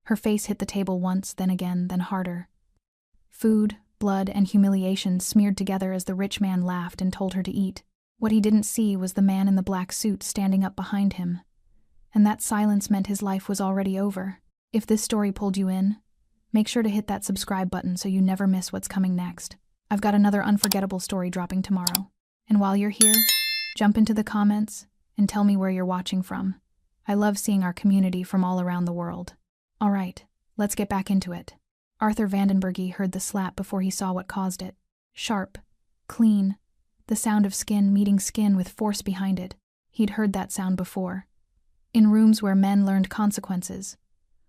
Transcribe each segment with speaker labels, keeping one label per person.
Speaker 1: Her face hit the table once, then again, then harder. Food, blood, and humiliation smeared together as the rich man laughed and told her to eat. What he didn't see was the man in the black suit standing up behind him. And that silence meant his life was already over. If this story pulled you in, make sure to hit that subscribe button so you never miss what's coming next. I've got another unforgettable story dropping tomorrow. And while you're here, jump into the comments and tell me where you're watching from. I love seeing our community from all around the world. All right, let's get back into it. Arthur Vandenberghe heard the slap before he saw what caused it. Sharp, clean, the sound of skin meeting skin with force behind it. He'd heard that sound before. In rooms where men learned consequences,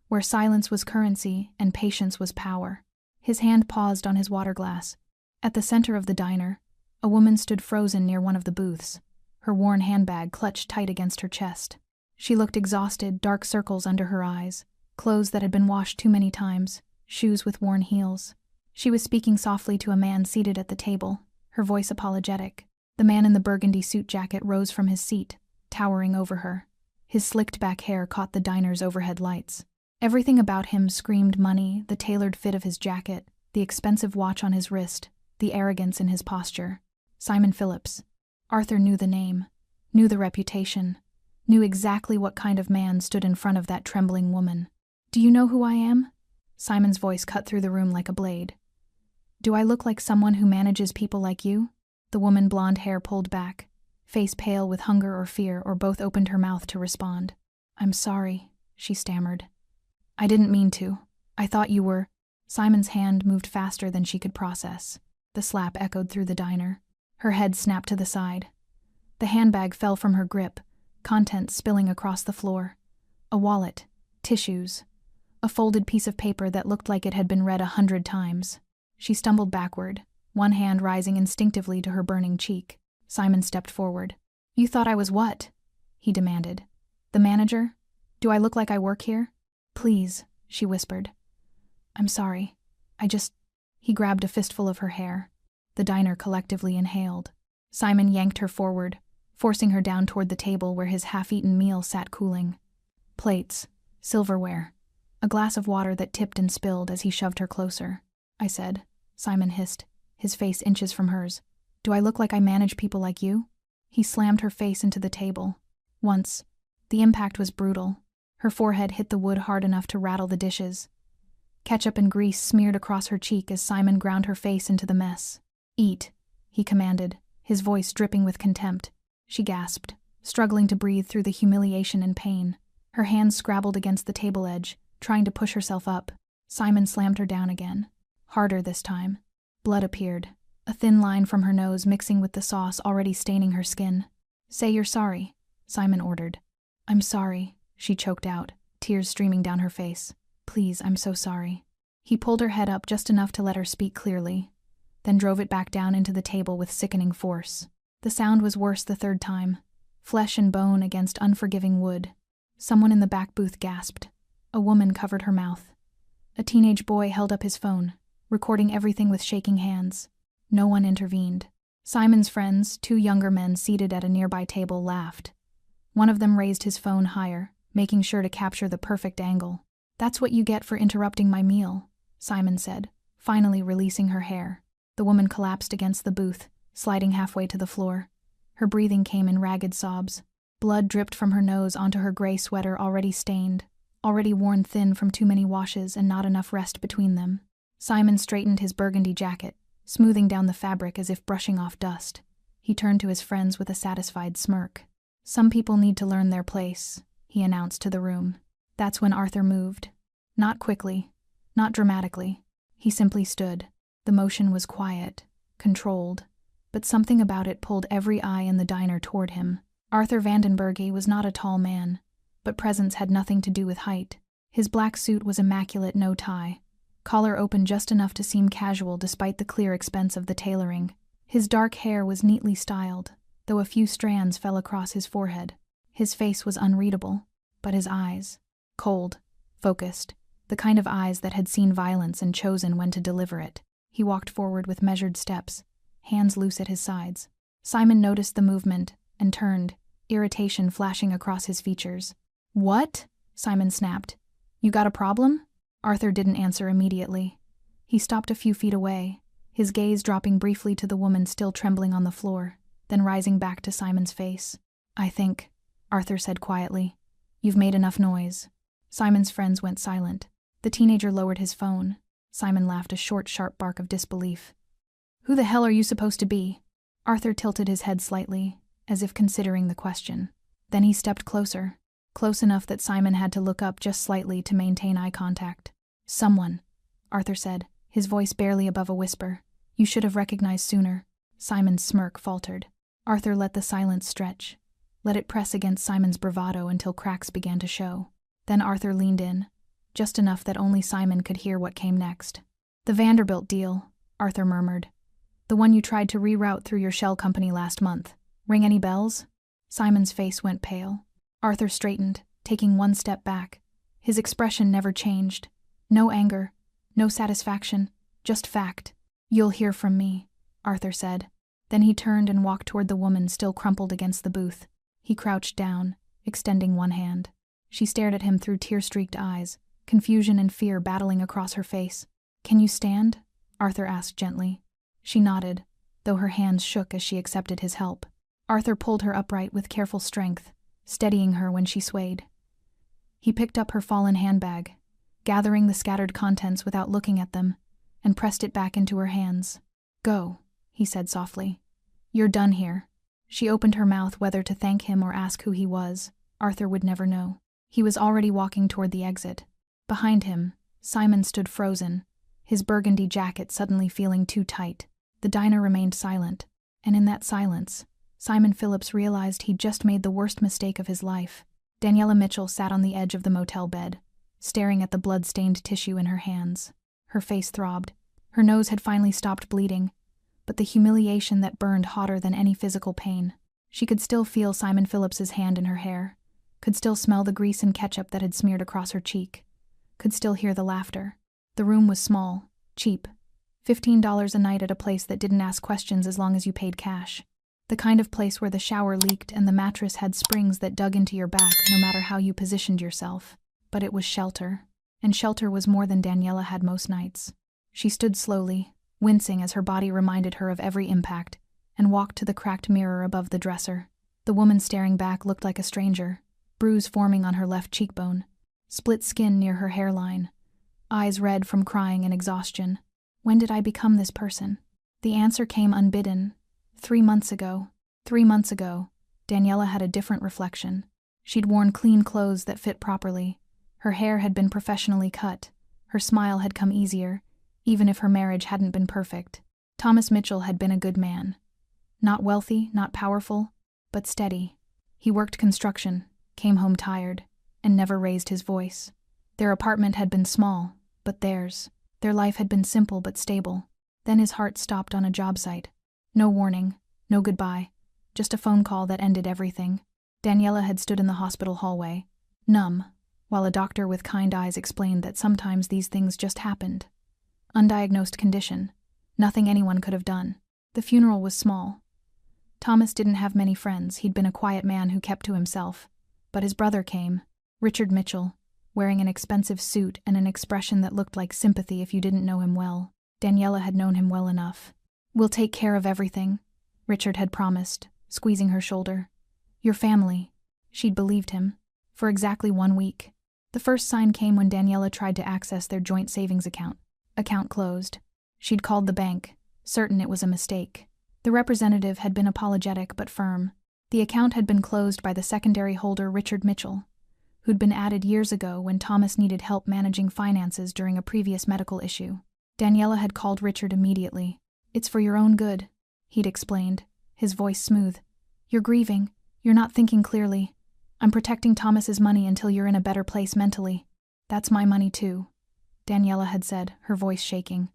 Speaker 1: where silence was currency and patience was power. His hand paused on his water glass. At the center of the diner, a woman stood frozen near one of the booths, her worn handbag clutched tight against her chest. She looked exhausted, dark circles under her eyes, clothes that had been washed too many times, shoes with worn heels. She was speaking softly to a man seated at the table, her voice apologetic. The man in the burgundy suit jacket rose from his seat, towering over her. His slicked-back hair caught the diner's overhead lights. Everything about him screamed money, the tailored fit of his jacket, the expensive watch on his wrist, the arrogance in his posture. Simon Phillips. Arthur knew the name, knew the reputation, knew exactly what kind of man stood in front of that trembling woman. "Do you know who I am?" Simon's voice cut through the room like a blade. "Do I look like someone who manages people like you?" The woman, blonde hair pulled back, face pale with hunger or fear, or both, opened her mouth to respond. "I'm sorry," she stammered. "I didn't mean to. I thought you were—" Simon's hand moved faster than she could process. The slap echoed through the diner. Her head snapped to the side. The handbag fell from her grip, contents spilling across the floor. A wallet, tissues, a folded piece of paper that looked like it had been read 100 times. She stumbled backward, one hand rising instinctively to her burning cheek. Simon stepped forward. "You thought I was what?" he demanded. "The manager? Do I look like I work here?" "Please," she whispered. "I'm sorry. He grabbed a fistful of her hair. The diner collectively inhaled. Simon yanked her forward, forcing her down toward the table where his half-eaten meal sat cooling. Plates, silverware, a glass of water that tipped and spilled as he shoved her closer. "I said," Simon hissed, his face inches from hers. "Do I look like I manage people like you?" He slammed her face into the table. Once. The impact was brutal. Her forehead hit the wood hard enough to rattle the dishes. Ketchup and grease smeared across her cheek as Simon ground her face into the mess. "Eat," he commanded, his voice dripping with contempt. She gasped, struggling to breathe through the humiliation and pain. Her hands scrabbled against the table edge, trying to push herself up. Simon slammed her down again. Harder this time. Blood appeared, a thin line from her nose mixing with the sauce already staining her skin. "Say you're sorry," Simon ordered. "I'm sorry," she choked out, tears streaming down her face. "Please, I'm so sorry." He pulled her head up just enough to let her speak clearly, then drove it back down into the table with sickening force. The sound was worse the third time, flesh and bone against unforgiving wood. Someone in the back booth gasped. A woman covered her mouth. A teenage boy held up his phone, recording everything with shaking hands. No one intervened. Simon's friends, 2 younger men seated at a nearby table, laughed. One of them raised his phone higher, making sure to capture the perfect angle. "That's what you get for interrupting my meal," Simon said, finally releasing her hair. The woman collapsed against the booth, sliding halfway to the floor. Her breathing came in ragged sobs. Blood dripped from her nose onto her gray sweater, already stained, already worn thin from too many washes and not enough rest between them. Simon straightened his burgundy jacket, smoothing down the fabric as if brushing off dust. He turned to his friends with a satisfied smirk. "Some people need to learn their place," he announced to the room. That's when Arthur moved. Not quickly, not dramatically. He simply stood. The motion was quiet, controlled, but something about it pulled every eye in the diner toward him. Arthur Vandenberghe was not a tall man, but presence had nothing to do with height. His black suit was immaculate, no tie, collar open just enough to seem casual despite the clear expense of the tailoring. His dark hair was neatly styled, though a few strands fell across his forehead. His face was unreadable, but his eyes, cold, focused, the kind of eyes that had seen violence and chosen when to deliver it. He walked forward with measured steps, hands loose at his sides. Simon noticed the movement and turned, irritation flashing across his features. "What?" Simon snapped, You got a problem? Arthur didn't answer immediately. He stopped a few feet away, his gaze dropping briefly to the woman still trembling on the floor, then rising back to Simon's face. I think, Arthur said quietly, you've made enough noise. Simon's friends went silent. The teenager lowered his phone. Simon laughed a short, sharp bark of disbelief. Who the hell are you supposed to be? Arthur tilted his head slightly, as if considering the question. Then he stepped closer, close enough that Simon had to look up just slightly to maintain eye contact. Someone, Arthur said, his voice barely above a whisper. You should have recognized sooner. Simon's smirk faltered. Arthur let the silence stretch, let it press against Simon's bravado until cracks began to show. Then Arthur leaned in, just enough that only Simon could hear what came next. The Vanderbilt deal, Arthur murmured. The one you tried to reroute through your shell company last month. Ring any bells? Simon's face went pale. Arthur straightened, taking one step back. His expression never changed. No anger, no satisfaction, just fact. You'll hear from me, Arthur said. Then he turned and walked toward the woman still crumpled against the booth. He crouched down, extending one hand. She stared at him through tear-streaked eyes, confusion and fear battling across her face. Can you stand? Arthur asked gently. She nodded, though her hands shook as she accepted his help. Arthur pulled her upright with careful strength, steadying her when she swayed. He picked up her fallen handbag, gathering the scattered contents without looking at them, and pressed it back into her hands. Go, he said softly. You're done here. She opened her mouth whether to thank him or ask who he was. Arthur would never know. He was already walking toward the exit. Behind him, Simon stood frozen, his burgundy jacket suddenly feeling too tight. The diner remained silent, and in that silence, Simon Phillips realized he'd just made the worst mistake of his life. Daniela Mitchell sat on the edge of the motel bed, staring at the blood-stained tissue in her hands. Her face throbbed. Her nose had finally stopped bleeding, but the humiliation that burned hotter than any physical pain. She could still feel Simon Phillips's hand in her hair, could still smell the grease and ketchup that had smeared across her cheek, could still hear the laughter. The room was small, cheap, $15 a night at a place that didn't ask questions as long as you paid cash. The kind of place where the shower leaked and the mattress had springs that dug into your back no matter how you positioned yourself. But it was shelter, and shelter was more than Daniela had most nights. She stood slowly, wincing as her body reminded her of every impact, and walked to the cracked mirror above the dresser. The woman staring back looked like a stranger, bruise forming on her left cheekbone, split skin near her hairline, eyes red from crying and exhaustion. When did I become this person? The answer came unbidden. 3 months ago. 3 months ago, Daniela had a different reflection. She'd worn clean clothes that fit properly. Her hair had been professionally cut. Her smile had come easier, even if her marriage hadn't been perfect. Thomas Mitchell had been a good man. Not wealthy, not powerful, but steady. He worked construction, came home tired, and never raised his voice. Their apartment had been small, but theirs. Their life had been simple but stable. Then his heart stopped on a job site. No warning, no goodbye, just a phone call that ended everything. Daniela had stood in the hospital hallway, numb, while a doctor with kind eyes explained that sometimes these things just happened. Undiagnosed condition. Nothing anyone could have done. The funeral was small. Thomas didn't have many friends. He'd been a quiet man who kept to himself. But his brother came, Richard Mitchell, wearing an expensive suit and an expression that looked like sympathy if you didn't know him well. Daniela had known him well enough. We'll take care of everything, Richard had promised, squeezing her shoulder. Your family. She'd believed him. For exactly 1 week. The first sign came when Daniela tried to access their joint savings account. Account closed. She'd called the bank, certain it was a mistake. The representative had been apologetic but firm. The account had been closed by the secondary holder Richard Mitchell, who'd been added years ago when Thomas needed help managing finances during a previous medical issue. Daniela had called Richard immediately. It's for your own good, he'd explained, his voice smooth. You're grieving. You're not thinking clearly. I'm protecting Thomas's money until you're in a better place mentally. That's my money too, Daniela had said, her voice shaking.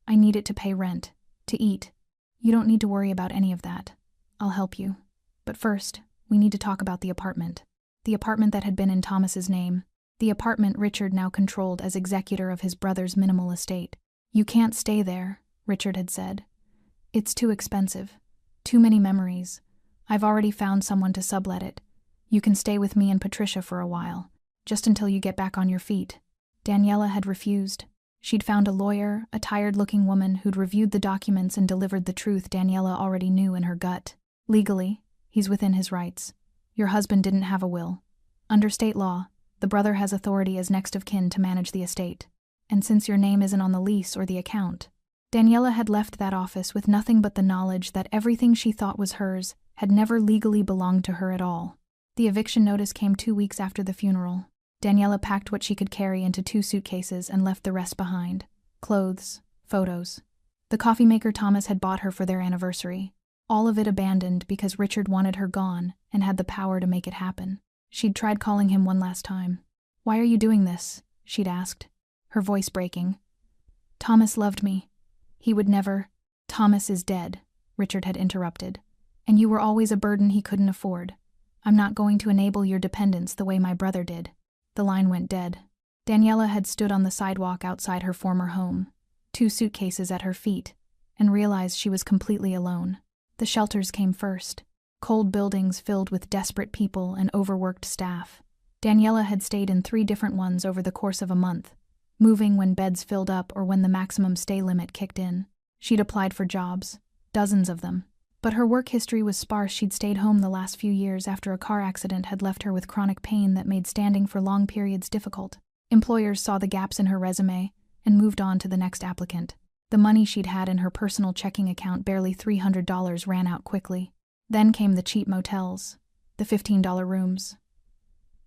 Speaker 1: I need it to pay rent, to eat. You don't need to worry about any of that. I'll help you. But first, we need to talk about the apartment. The apartment that had been in Thomas's name. The apartment Richard now controlled as executor of his brother's minimal estate. You can't stay there, Richard had said. It's too expensive. Too many memories. I've already found someone to sublet it. You can stay with me and Patricia for a while, just until you get back on your feet. Daniela had refused. She'd found a lawyer, a tired-looking woman who'd reviewed the documents and delivered the truth Daniela already knew in her gut. Legally, he's within his rights. Your husband didn't have a will. Under state law, the brother has authority as next of kin to manage the estate. And since your name isn't on the lease or the account, Daniela had left that office with nothing but the knowledge that everything she thought was hers had never legally belonged to her at all. The eviction notice came 2 weeks after the funeral. Daniela packed what she could carry into 2 suitcases and left the rest behind. Clothes, photos. The coffee maker Thomas had bought her for their anniversary. All of it abandoned because Richard wanted her gone and had the power to make it happen. She'd tried calling him one last time. "Why are you doing this?" she'd asked, her voice breaking. "Thomas loved me. He would never—" "Thomas is dead," Richard had interrupted. "And you were always a burden he couldn't afford. I'm not going to enable your dependence the way my brother did." The line went dead. Daniela had stood on the sidewalk outside her former home, 2 suitcases at her feet, and realized she was completely alone. The shelters came first. Cold buildings filled with desperate people and overworked staff. Daniela had stayed in 3 different ones over the course of a month, moving when beds filled up or when the maximum stay limit kicked in. She'd applied for jobs, dozens of them. But her work history was sparse. She'd stayed home the last few years after a car accident had left her with chronic pain that made standing for long periods difficult. Employers saw the gaps in her resume and moved on to the next applicant. The money she'd had in her personal checking account, barely $300, ran out quickly. Then came the cheap motels, the $15 rooms.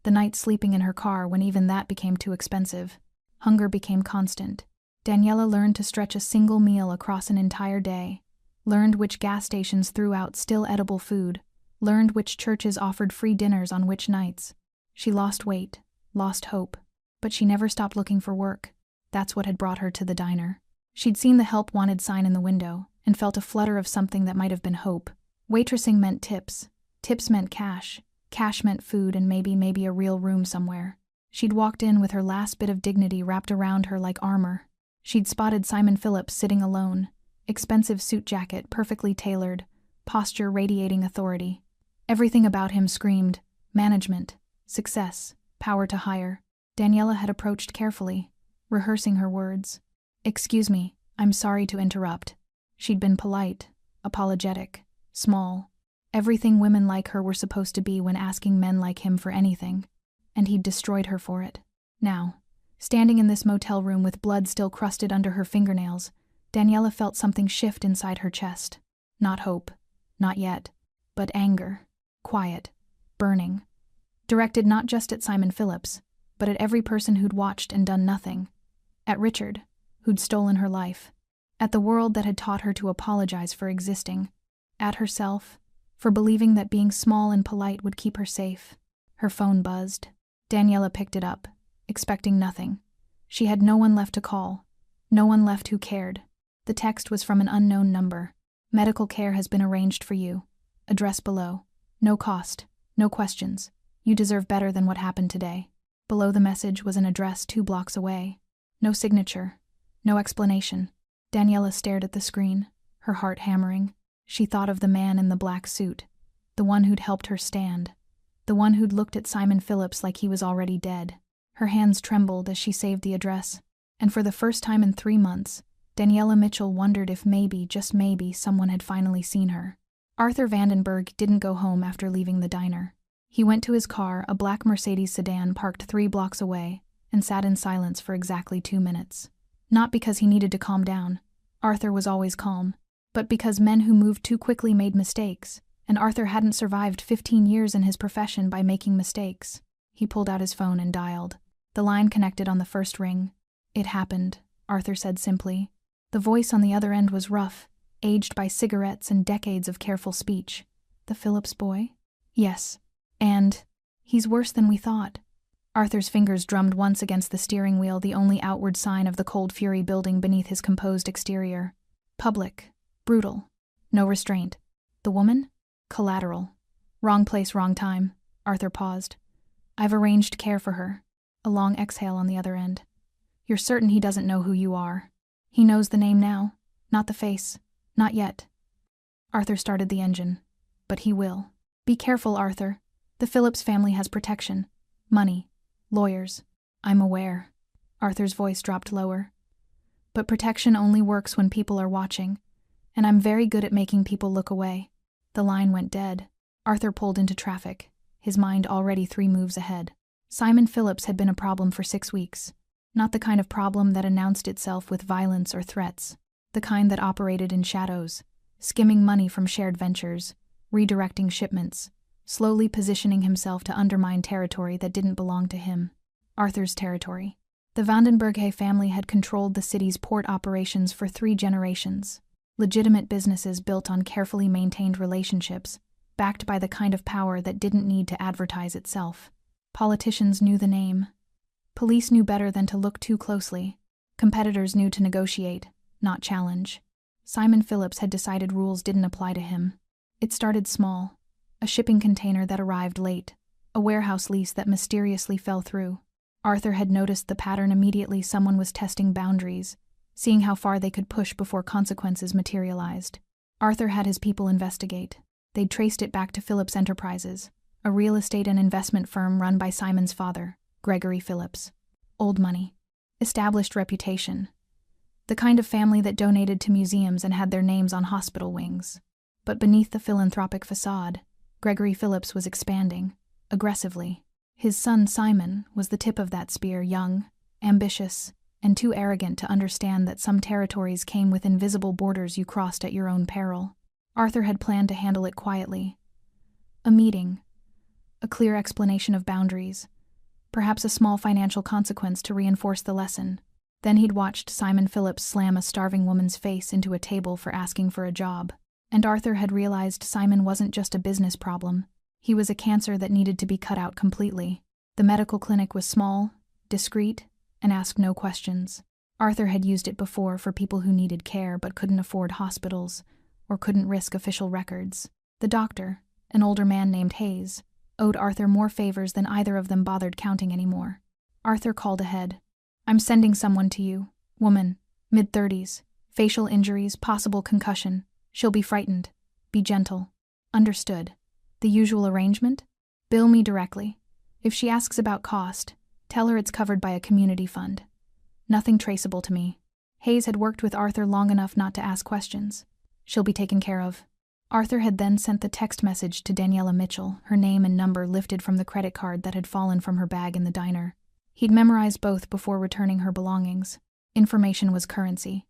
Speaker 1: The nights sleeping in her car when even that became too expensive. Hunger became constant. Daniela learned to stretch a single meal across an entire day, learned which gas stations threw out still edible food, learned which churches offered free dinners on which nights. She lost weight, lost hope, but she never stopped looking for work. That's what had brought her to the diner. She'd seen the help wanted sign in the window and felt a flutter of something that might have been hope. Waitressing meant tips. Tips meant cash. Cash meant food and maybe a real room somewhere. She'd walked in with her last bit of dignity wrapped around her like armor. She'd spotted Simon Phillips sitting alone, expensive suit jacket perfectly tailored, posture radiating authority. Everything about him screamed management, success, power to hire. Daniela had approached carefully, rehearsing her words. "Excuse me, I'm sorry to interrupt." She'd been polite, apologetic, small. Everything women like her were supposed to be when asking men like him for anything. And he'd destroyed her for it. Now, standing in this motel room with blood still crusted under her fingernails, Daniela felt something shift inside her chest. Not hope, not yet, but anger, quiet, burning. Directed not just at Simon Phillips, but at every person who'd watched and done nothing. At Richard, who'd stolen her life. At the world that had taught her to apologize for existing. At herself, for believing that being small and polite would keep her safe. Her phone buzzed. Daniela picked it up, expecting nothing. She had no one left to call, no one left who cared. The text was from an unknown number. "Medical care has been arranged for you. Address below. No cost, no questions. You deserve better than what happened today." Below the message was an address 2 blocks away. No signature, no explanation. Daniela stared at the screen, her heart hammering. She thought of the man in the black suit, the one who'd helped her stand, the one who'd looked at Simon Phillips like he was already dead. Her hands trembled as she saved the address, and for the first time in 3 months, Daniela Mitchell wondered if maybe, just maybe, someone had finally seen her. Arthur Vandenberg didn't go home after leaving the diner. He went to his car, a black Mercedes sedan parked 3 blocks away, and sat in silence for exactly 2 minutes. Not because he needed to calm down. Arthur was always calm. But because men who moved too quickly made mistakes, and Arthur hadn't survived 15 years in his profession by making mistakes. He pulled out his phone and dialed. The line connected on the first ring. "It happened," Arthur said simply. The voice on the other end was rough, aged by cigarettes and decades of careful speech. "The Phillips boy?" "Yes. And he's worse than we thought." Arthur's fingers drummed once against the steering wheel, the only outward sign of the cold fury building beneath his composed exterior. Public. Brutal. No restraint. The woman? Collateral. Wrong place, wrong time. Arthur paused. "I've arranged care for her." A long exhale on the other end. "You're certain he doesn't know who you are?" "He knows the name now. Not the face. Not yet." Arthur started the engine. "But he will. Be careful, Arthur. The Phillips family has protection. Money. Lawyers. I'm aware." Arthur's voice dropped lower. "But protection only works when people are watching, and I'm very good at making people look away." The line went dead. Arthur pulled into traffic, his mind already 3 moves ahead. Simon Phillips had been a problem for 6 weeks. Not the kind of problem that announced itself with violence or threats. The kind that operated in shadows, skimming money from shared ventures, redirecting shipments, slowly positioning himself to undermine territory that didn't belong to him. Arthur's territory. The Vandenberghe family had controlled the city's port operations for 3 generations. Legitimate businesses built on carefully maintained relationships, backed by the kind of power that didn't need to advertise itself. Politicians knew the name. Police knew better than to look too closely. Competitors knew to negotiate, not challenge. Simon Phillips had decided rules didn't apply to him. It started small. A shipping container that arrived late. A warehouse lease that mysteriously fell through. Arthur had noticed the pattern immediately. Someone was testing boundaries, seeing how far they could push before consequences materialized. Arthur had his people investigate. They'd traced it back to Phillips Enterprises, a real estate and investment firm run by Simon's father, Gregory Phillips. Old money. Established reputation. The kind of family that donated to museums and had their names on hospital wings. But beneath the philanthropic facade, Gregory Phillips was expanding, aggressively. His son Simon was the tip of that spear, young, ambitious, and too arrogant to understand that some territories came with invisible borders you crossed at your own peril. Arthur had planned to handle it quietly. A meeting. A clear explanation of boundaries. Perhaps a small financial consequence to reinforce the lesson. Then he'd watched Simon Phillips slam a starving woman's face into a table for asking for a job. And Arthur had realized Simon wasn't just a business problem. He was a cancer that needed to be cut out completely. The medical clinic was small, discreet, and asked no questions. Arthur had used it before for people who needed care but couldn't afford hospitals, or couldn't risk official records. The doctor, an older man named Hayes, owed Arthur more favors than either of them bothered counting anymore. Arthur called ahead. "I'm sending someone to you. Woman, mid-30s, facial injuries, possible concussion. She'll be frightened. Be gentle." "Understood. The usual arrangement? Bill me directly. If she asks about cost, tell her it's covered by a community fund. Nothing traceable to me." Hayes had worked with Arthur long enough not to ask questions. "She'll be taken care of." Arthur had then sent the text message to Daniela Mitchell, her name and number lifted from the credit card that had fallen from her bag in the diner. He'd memorized both before returning her belongings. Information was currency.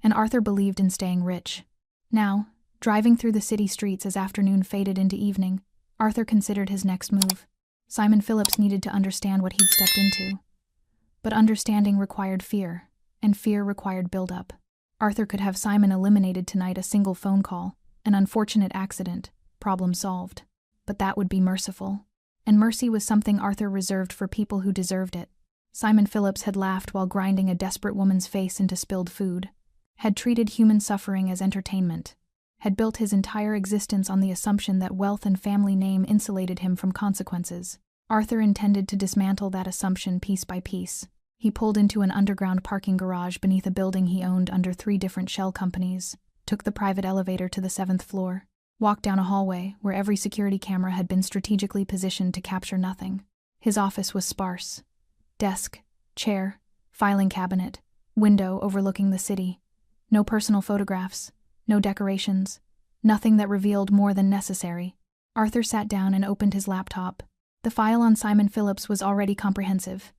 Speaker 1: And Arthur believed in staying rich. Now, driving through the city streets as afternoon faded into evening, Arthur considered his next move. Simon Phillips needed to understand what he'd stepped into. But understanding required fear, and fear required build-up. Arthur could have Simon eliminated tonight, a single phone call, an unfortunate accident, problem solved. But that would be merciful. And mercy was something Arthur reserved for people who deserved it. Simon Phillips had laughed while grinding a desperate woman's face into spilled food, had treated human suffering as entertainment, had built his entire existence on the assumption that wealth and family name insulated him from consequences. Arthur intended to dismantle that assumption piece by piece. He pulled into an underground parking garage beneath a building he owned under 3 different shell companies, took the private elevator to the 7th floor, walked down a hallway where every security camera had been strategically positioned to capture nothing. His office was sparse. Desk, chair, filing cabinet, window overlooking the city. No personal photographs, no decorations, nothing that revealed more than necessary. Arthur sat down and opened his laptop. The file on Simon Phillips was already comprehensive.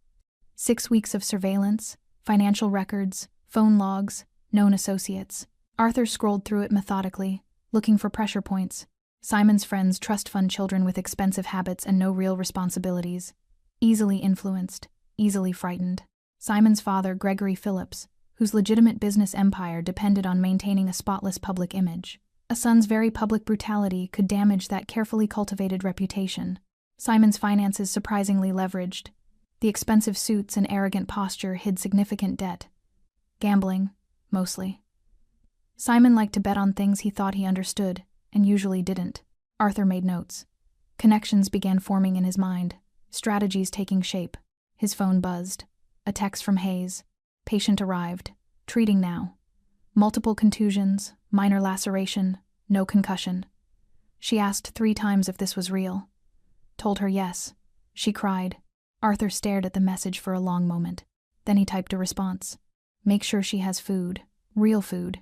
Speaker 1: 6 weeks of surveillance, financial records, phone logs, known associates. Arthur scrolled through it methodically, looking for pressure points. Simon's friends, trust fund children with expensive habits and no real responsibilities. Easily influenced, easily frightened. Simon's father, Gregory Phillips, whose legitimate business empire depended on maintaining a spotless public image. A son's very public brutality could damage that carefully cultivated reputation. Simon's finances surprisingly leveraged. The expensive suits and arrogant posture hid significant debt. Gambling, mostly. Simon liked to bet on things he thought he understood, and usually didn't. Arthur made notes. Connections began forming in his mind, strategies taking shape. His phone buzzed. A text from Hayes. Patient arrived. Treating now. Multiple contusions, minor laceration, no concussion. She asked 3 times if this was real. Told her yes. She cried. Arthur stared at the message for a long moment. Then he typed a response. Make sure she has food, real food,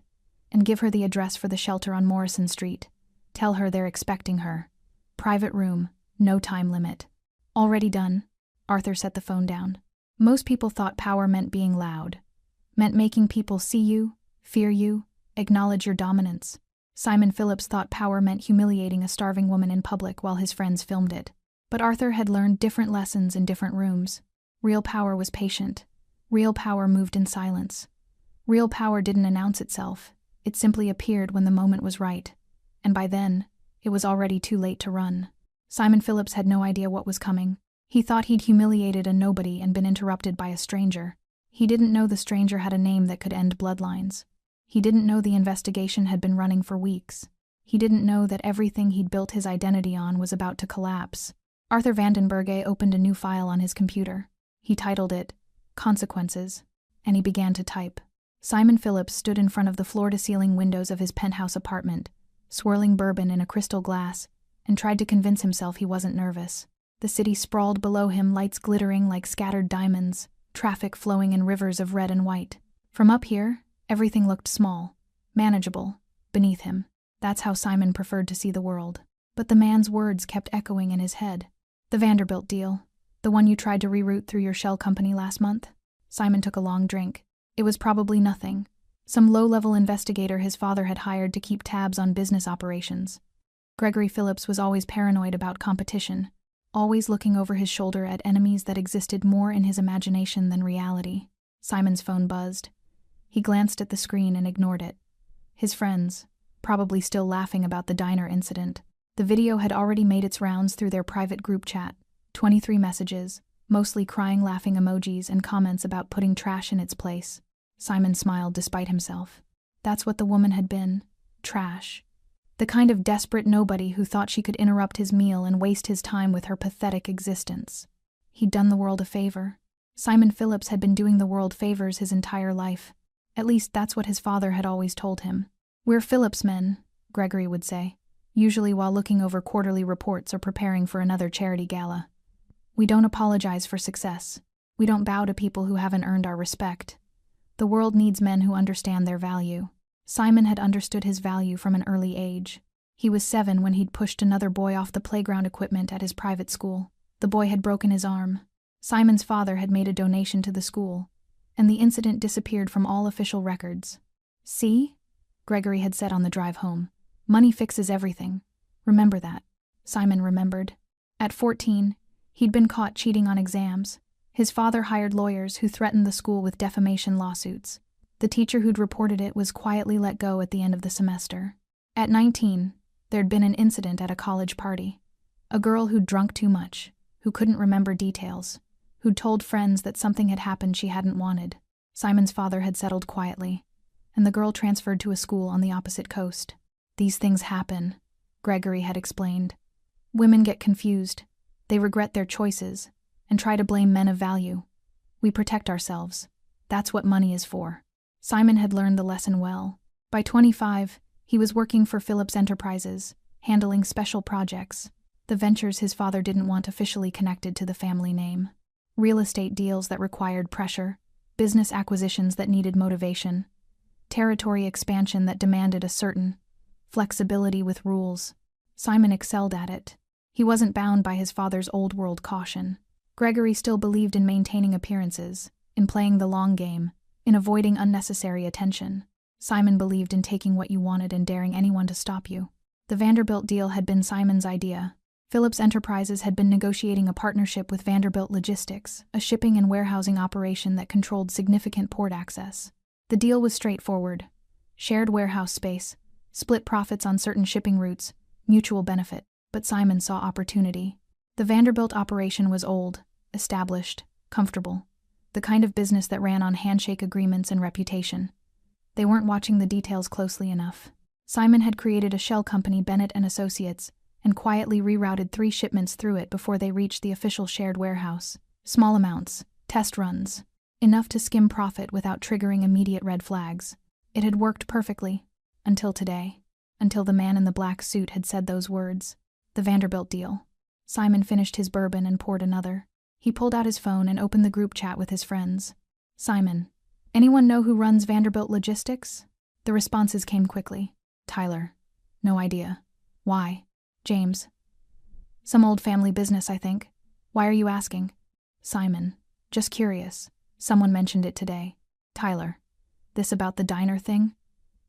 Speaker 1: and give her the address for the shelter on Morrison Street. Tell her they're expecting her. Private room, no time limit. Already done. Arthur set the phone down. Most people thought power meant being loud. Meant making people see you, fear you, acknowledge your dominance. Simon Phillips thought power meant humiliating a starving woman in public while his friends filmed it. But Arthur had learned different lessons in different rooms. Real power was patient. Real power moved in silence. Real power didn't announce itself. It simply appeared when the moment was right. And by then, it was already too late to run. Simon Phillips had no idea what was coming. He thought he'd humiliated a nobody and been interrupted by a stranger. He didn't know the stranger had a name that could end bloodlines. He didn't know the investigation had been running for weeks. He didn't know that everything he'd built his identity on was about to collapse. Arthur Vandenberge opened a new file on his computer. He titled it, Consequences, and he began to type. Simon Phillips stood in front of the floor-to-ceiling windows of his penthouse apartment, swirling bourbon in a crystal glass, and tried to convince himself he wasn't nervous. The city sprawled below him, lights glittering like scattered diamonds, traffic flowing in rivers of red and white. From up here, everything looked small, manageable, beneath him. That's how Simon preferred to see the world. But the man's words kept echoing in his head. The Vanderbilt deal. The one you tried to reroute through your shell company last month? Simon took a long drink. It was probably nothing. Some low-level investigator his father had hired to keep tabs on business operations. Gregory Phillips was always paranoid about competition, always looking over his shoulder at enemies that existed more in his imagination than reality. Simon's phone buzzed. He glanced at the screen and ignored it. His friends, probably still laughing about the diner incident. The video had already made its rounds through their private group chat. 23 messages, mostly crying laughing emojis and comments about putting trash in its place. Simon smiled despite himself. That's what the woman had been. Trash. The kind of desperate nobody who thought she could interrupt his meal and waste his time with her pathetic existence. He'd done the world a favor. Simon Phillips had been doing the world favors his entire life. At least that's what his father had always told him. We're Phillips men, Gregory would say, usually while looking over quarterly reports or preparing for another charity gala. We don't apologize for success. We don't bow to people who haven't earned our respect. The world needs men who understand their value. Simon had understood his value from an early age. He was 7 when he'd pushed another boy off the playground equipment at his private school. The boy had broken his arm. Simon's father had made a donation to the school, and the incident disappeared from all official records. See? Gregory had said on the drive home. Money fixes everything. Remember that. Simon remembered. At 14, he'd been caught cheating on exams. His father hired lawyers who threatened the school with defamation lawsuits. The teacher who'd reported it was quietly let go at the end of the semester. At 19, there'd been an incident at a college party. A girl who'd drunk too much, who couldn't remember details, who'd told friends that something had happened she hadn't wanted. Simon's father had settled quietly, and the girl transferred to a school on the opposite coast. These things happen, Gregory had explained. Women get confused. They regret their choices and try to blame men of value. We protect ourselves. That's what money is for. Simon had learned the lesson well. By 25, he was working for Phillips Enterprises, handling special projects, the ventures his father didn't want officially connected to the family name. Real estate deals that required pressure, business acquisitions that needed motivation, territory expansion that demanded a certain flexibility with rules. Simon excelled at it. He wasn't bound by his father's old-world caution. Gregory still believed in maintaining appearances, in playing the long game, in avoiding unnecessary attention. Simon believed in taking what you wanted and daring anyone to stop you. The Vanderbilt deal had been Simon's idea. Phillips Enterprises had been negotiating a partnership with Vanderbilt Logistics, a shipping and warehousing operation that controlled significant port access. The deal was straightforward. Shared warehouse space, split profits on certain shipping routes, mutual benefit. But Simon saw opportunity. The Vanderbilt operation was old, established, comfortable. The kind of business that ran on handshake agreements and reputation. They weren't watching the details closely enough. Simon had created a shell company, Bennett and Associates, and quietly rerouted 3 shipments through it before they reached the official shared warehouse. Small amounts, test runs, enough to skim profit without triggering immediate red flags. It had worked perfectly, until today, until the man in the black suit had said those words. The Vanderbilt deal. Simon finished his bourbon and poured another. He pulled out his phone and opened the group chat with his friends. Simon. Anyone know who runs Vanderbilt Logistics? The responses came quickly. Tyler. No idea. Why? James. Some old family business, I think. Why are you asking? Simon. Just curious. Someone mentioned it today. Tyler. This about the diner thing?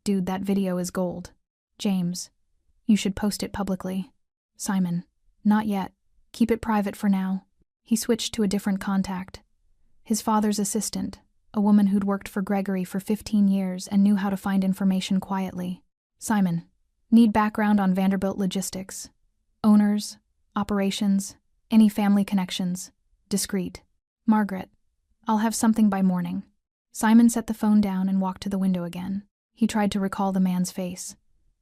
Speaker 1: Dude, that video is gold. James. You should post it publicly. Simon. Not yet. Keep it private for now. He switched to a different contact. His father's assistant, a woman who'd worked for Gregory for 15 years and knew how to find information quietly. Simon. Need background on Vanderbilt Logistics. Owners, operations, any family connections. Discreet. Margaret. I'll have something by morning. Simon set the phone down and walked to the window again. He tried to recall the man's face.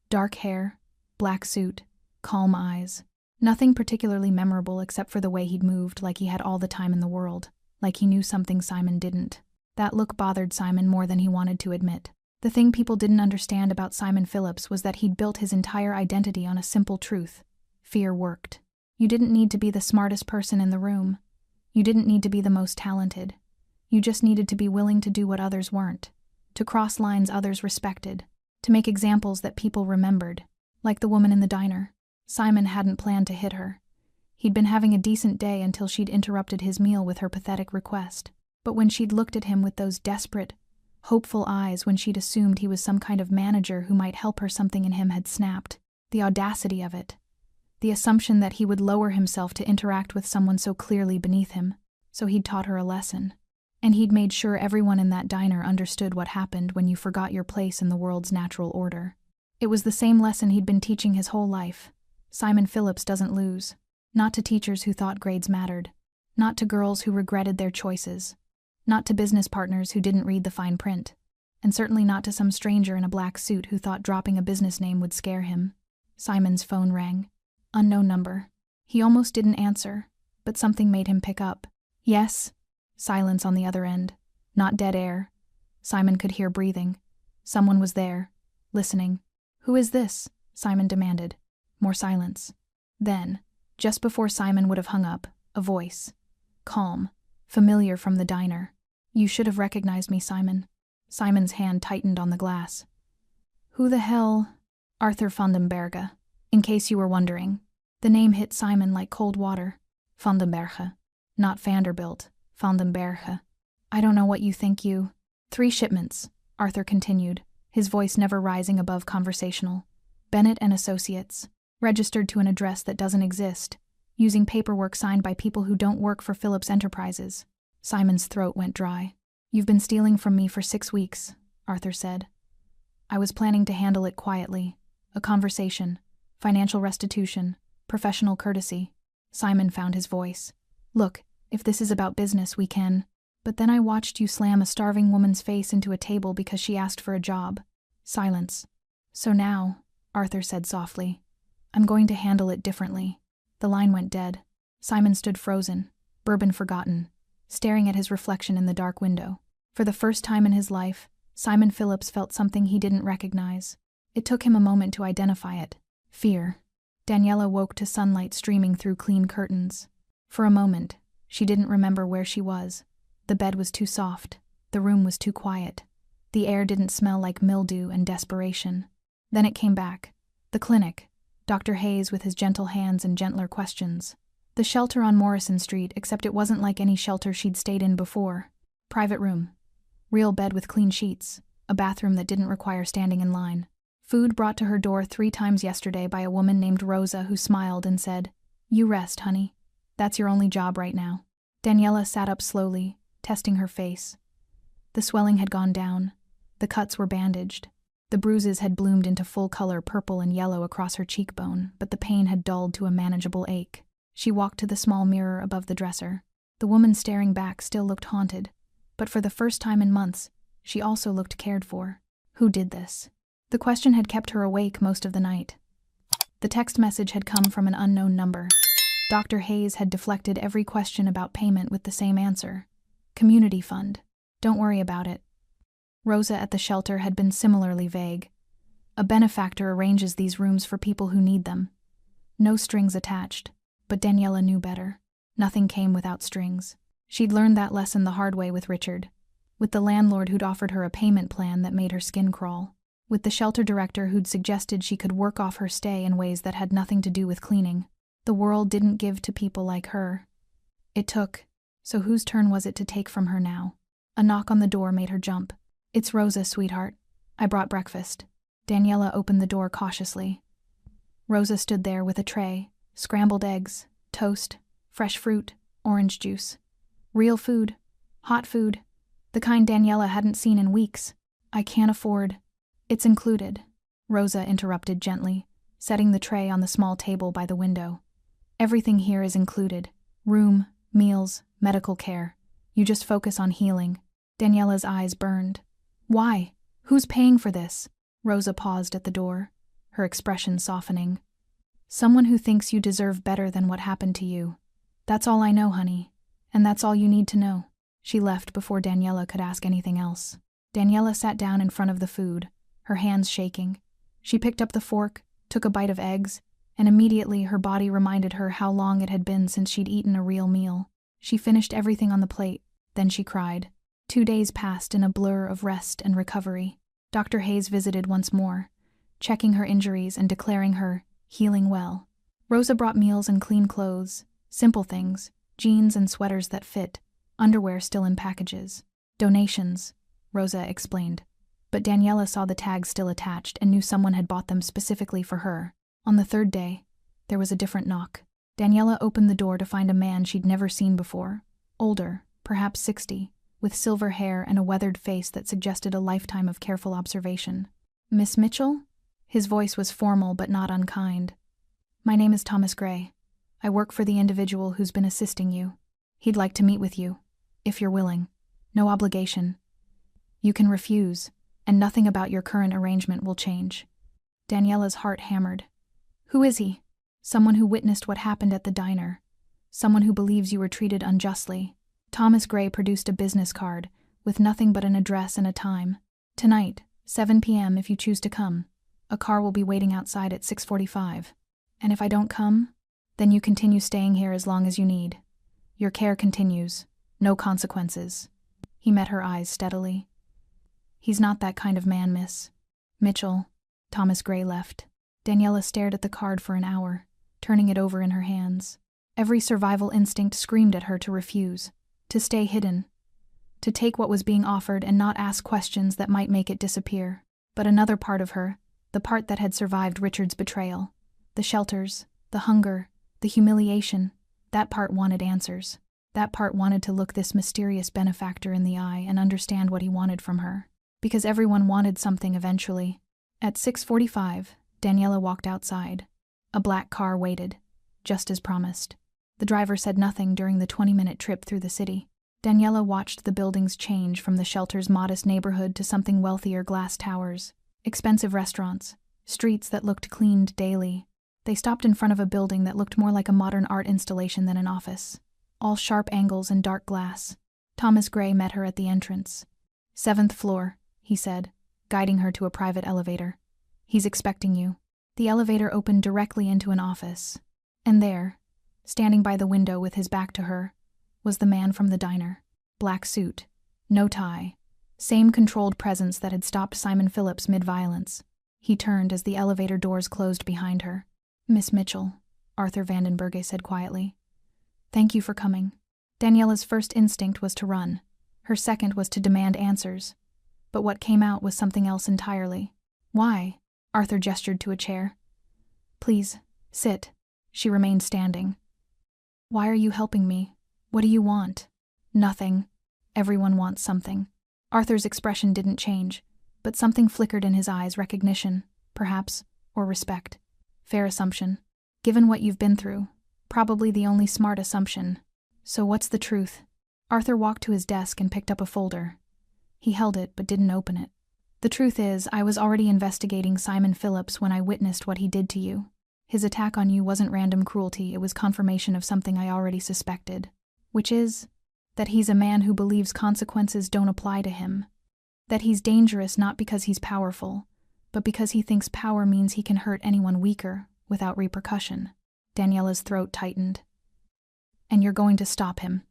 Speaker 1: Dark hair, black suit, calm eyes. Nothing particularly memorable except for the way he'd moved, like he had all the time in the world, like he knew something Simon didn't. That look bothered Simon more than he wanted to admit. The thing people didn't understand about Simon Phillips was that he'd built his entire identity on a simple truth. Fear worked. You didn't need to be the smartest person in the room. You didn't need to be the most talented. You just needed to be willing to do what others weren't, to cross lines others respected, to make examples that people remembered, like the woman in the diner. Simon hadn't planned to hit her. He'd been having a decent day until she'd interrupted his meal with her pathetic request. But when she'd looked at him with those desperate, hopeful eyes, when she'd assumed he was some kind of manager who might help her, something in him had snapped. The audacity of it. The assumption that he would lower himself to interact with someone so clearly beneath him. So he'd taught her a lesson. And he'd made sure everyone in that diner understood what happened when you forgot your place in the world's natural order. It was the same lesson he'd been teaching his whole life. Simon Phillips doesn't lose. Not to teachers who thought grades mattered. Not to girls who regretted their choices. Not to business partners who didn't read the fine print. And certainly not to some stranger in a black suit who thought dropping a business name would scare him. Simon's phone rang. Unknown number. He almost didn't answer, but something made him pick up. Yes? Silence on the other end. Not dead air. Simon could hear breathing. Someone was there, listening. Who is this? Simon demanded. More silence. Then, just before Simon would have hung up, a voice. Calm, familiar from the diner. You should have recognized me, Simon. Simon's hand tightened on the glass. Who the hell? Arthur van den Berge. In case you were wondering. The name hit Simon like cold water. Van den Berge. Not Vanderbilt. Van den Berge. I don't know what you think you... 3 shipments, Arthur continued, his voice never rising above conversational. Bennett and Associates. Registered to an address that doesn't exist. Using paperwork signed by people who don't work for Phillips Enterprises. Simon's throat went dry. You've been stealing from me for 6 weeks, Arthur said. I was planning to handle it quietly. A conversation. Financial restitution. Professional courtesy. Simon found his voice. Look, if this is about business, we can. But then I watched you slam a starving woman's face into a table because she asked for a job. Silence. So now, Arthur said softly, I'm going to handle it differently. The line went dead. Simon stood frozen, bourbon forgotten, staring at his reflection in the dark window. For the first time in his life, Simon Phillips felt something he didn't recognize. It took him a moment to identify it. Fear. Daniela woke to sunlight streaming through clean curtains. For a moment, she didn't remember where she was. The bed was too soft. The room was too quiet. The air didn't smell like mildew and desperation. Then it came back. The clinic. Dr. Hayes with his gentle hands and gentler questions. The shelter on Morrison Street, except it wasn't like any shelter she'd stayed in before. Private room. Real bed with clean sheets. A bathroom that didn't require standing in line. Food brought to her door 3 times yesterday by a woman named Rosa who smiled and said, You rest, honey. That's your only job right now. Daniela sat up slowly, testing her face. The swelling had gone down. The cuts were bandaged. The bruises had bloomed into full-color purple and yellow across her cheekbone, but the pain had dulled to a manageable ache. She walked to the small mirror above the dresser. The woman staring back still looked haunted, but for the first time in months, she also looked cared for. Who did this? The question had kept her awake most of the night. The text message had come from an unknown number. Dr. Hayes had deflected every question about payment with the same answer. Community fund. Don't worry about it. Rosa at the shelter had been similarly vague. A benefactor arranges these rooms for people who need them. No strings attached, but Daniela knew better. Nothing came without strings. She'd learned that lesson the hard way with Richard. with the landlord who'd offered her a payment plan that made her skin crawl, with the shelter director who'd suggested she could work off her stay in ways that had nothing to do with cleaning. The world didn't give to people like her. It took, so whose turn was it to take from her now? A knock on the door made her jump. "It's Rosa, sweetheart. I brought breakfast." Daniela opened the door cautiously. Rosa stood there with a tray, scrambled eggs, toast, fresh fruit, orange juice. Real food, hot food, the kind Daniela hadn't seen in weeks. "I can't afford." "It's included," Rosa interrupted gently, setting the tray on the small table by the window. "Everything here is included. Room, meals, medical care. You just focus on healing." Daniela's eyes burned. "Why? Who's paying for this?" Rosa paused at the door, her expression softening. "Someone who thinks you deserve better than what happened to you. That's all I know, honey. And that's all you need to know." She left before Daniela could ask anything else. Daniela sat down in front of the food, her hands shaking. She picked up the fork, took a bite of eggs, and immediately her body reminded her how long it had been since she'd eaten a real meal. She finished everything on the plate, then she cried. 2 days passed in a blur of rest and recovery. Dr. Hayes visited once more, checking her injuries and declaring her healing well. Rosa brought meals and clean clothes, simple things, jeans and sweaters that fit, underwear still in packages. "Donations," Rosa explained. But Daniela saw the tags still attached and knew someone had bought them specifically for her. On the 3rd day, there was a different knock. Daniela opened the door to find a man she'd never seen before, older, perhaps 60, with silver hair and a weathered face that suggested a lifetime of careful observation. "Miss Mitchell?" His voice was formal but not unkind. "My name is Thomas Gray. I work for the individual who's been assisting you. He'd like to meet with you, if you're willing. No obligation. You can refuse, and nothing about your current arrangement will change." Daniela's heart hammered. "Who is he?" "Someone who witnessed what happened at the diner. Someone who believes you were treated unjustly." Thomas Gray produced a business card, with nothing but an address and a time. "Tonight, 7 p.m. if you choose to come. A car will be waiting outside at 6:45. And if I don't come, then you continue staying here as long as you need. Your care continues. No consequences." He met her eyes steadily. "He's not that kind of man, Miss Mitchell." Thomas Gray left. Daniela stared at the card for an hour, turning it over in her hands. Every survival instinct screamed at her to refuse, to stay hidden, to take what was being offered and not ask questions that might make it disappear. But another part of her, the part that had survived Richard's betrayal, the shelters, the hunger, the humiliation, that part wanted answers. That part wanted to look this mysterious benefactor in the eye and understand what he wanted from her. Because everyone wanted something eventually. At 6:45, Daniela walked outside. A black car waited, just as promised. The driver said nothing during the 20-minute trip through the city. Daniela watched the buildings change from the shelter's modest neighborhood to something wealthier: glass towers, expensive restaurants, streets that looked cleaned daily. They stopped in front of a building that looked more like a modern art installation than an office. All sharp angles and dark glass. Thomas Gray met her at the entrance. "7th floor, he said, guiding her to a private elevator. "He's expecting you." The elevator opened directly into an office. And there, standing by the window with his back to her, was the man from the diner. Black suit, no tie, same controlled presence that had stopped Simon Phillips mid-violence. He turned as the elevator doors closed behind her. "Miss Mitchell," Arthur Vandenberge said quietly. "Thank you for coming." Daniela's first instinct was to run. Her second was to demand answers. But what came out was something else entirely. "Why?" Arthur gestured to a chair. "Please, sit." She remained standing. "Why are you helping me? What do you want?" "Nothing. Everyone wants something." Arthur's expression didn't change, but something flickered in his eyes: recognition, perhaps, or respect. Fair assumption. Given what you've been through, probably the only smart assumption. "So what's the truth?" Arthur walked to his desk and picked up a folder. He held it but didn't open it. "The truth is, I was already investigating Simon Phillips when I witnessed what he did to you. His attack on you wasn't random cruelty, it was confirmation of something I already suspected. Which is, that he's a man who believes consequences don't apply to him. That he's dangerous not because he's powerful, but because he thinks power means he can hurt anyone weaker, without repercussion." Daniela's throat tightened. "And you're going to stop him?"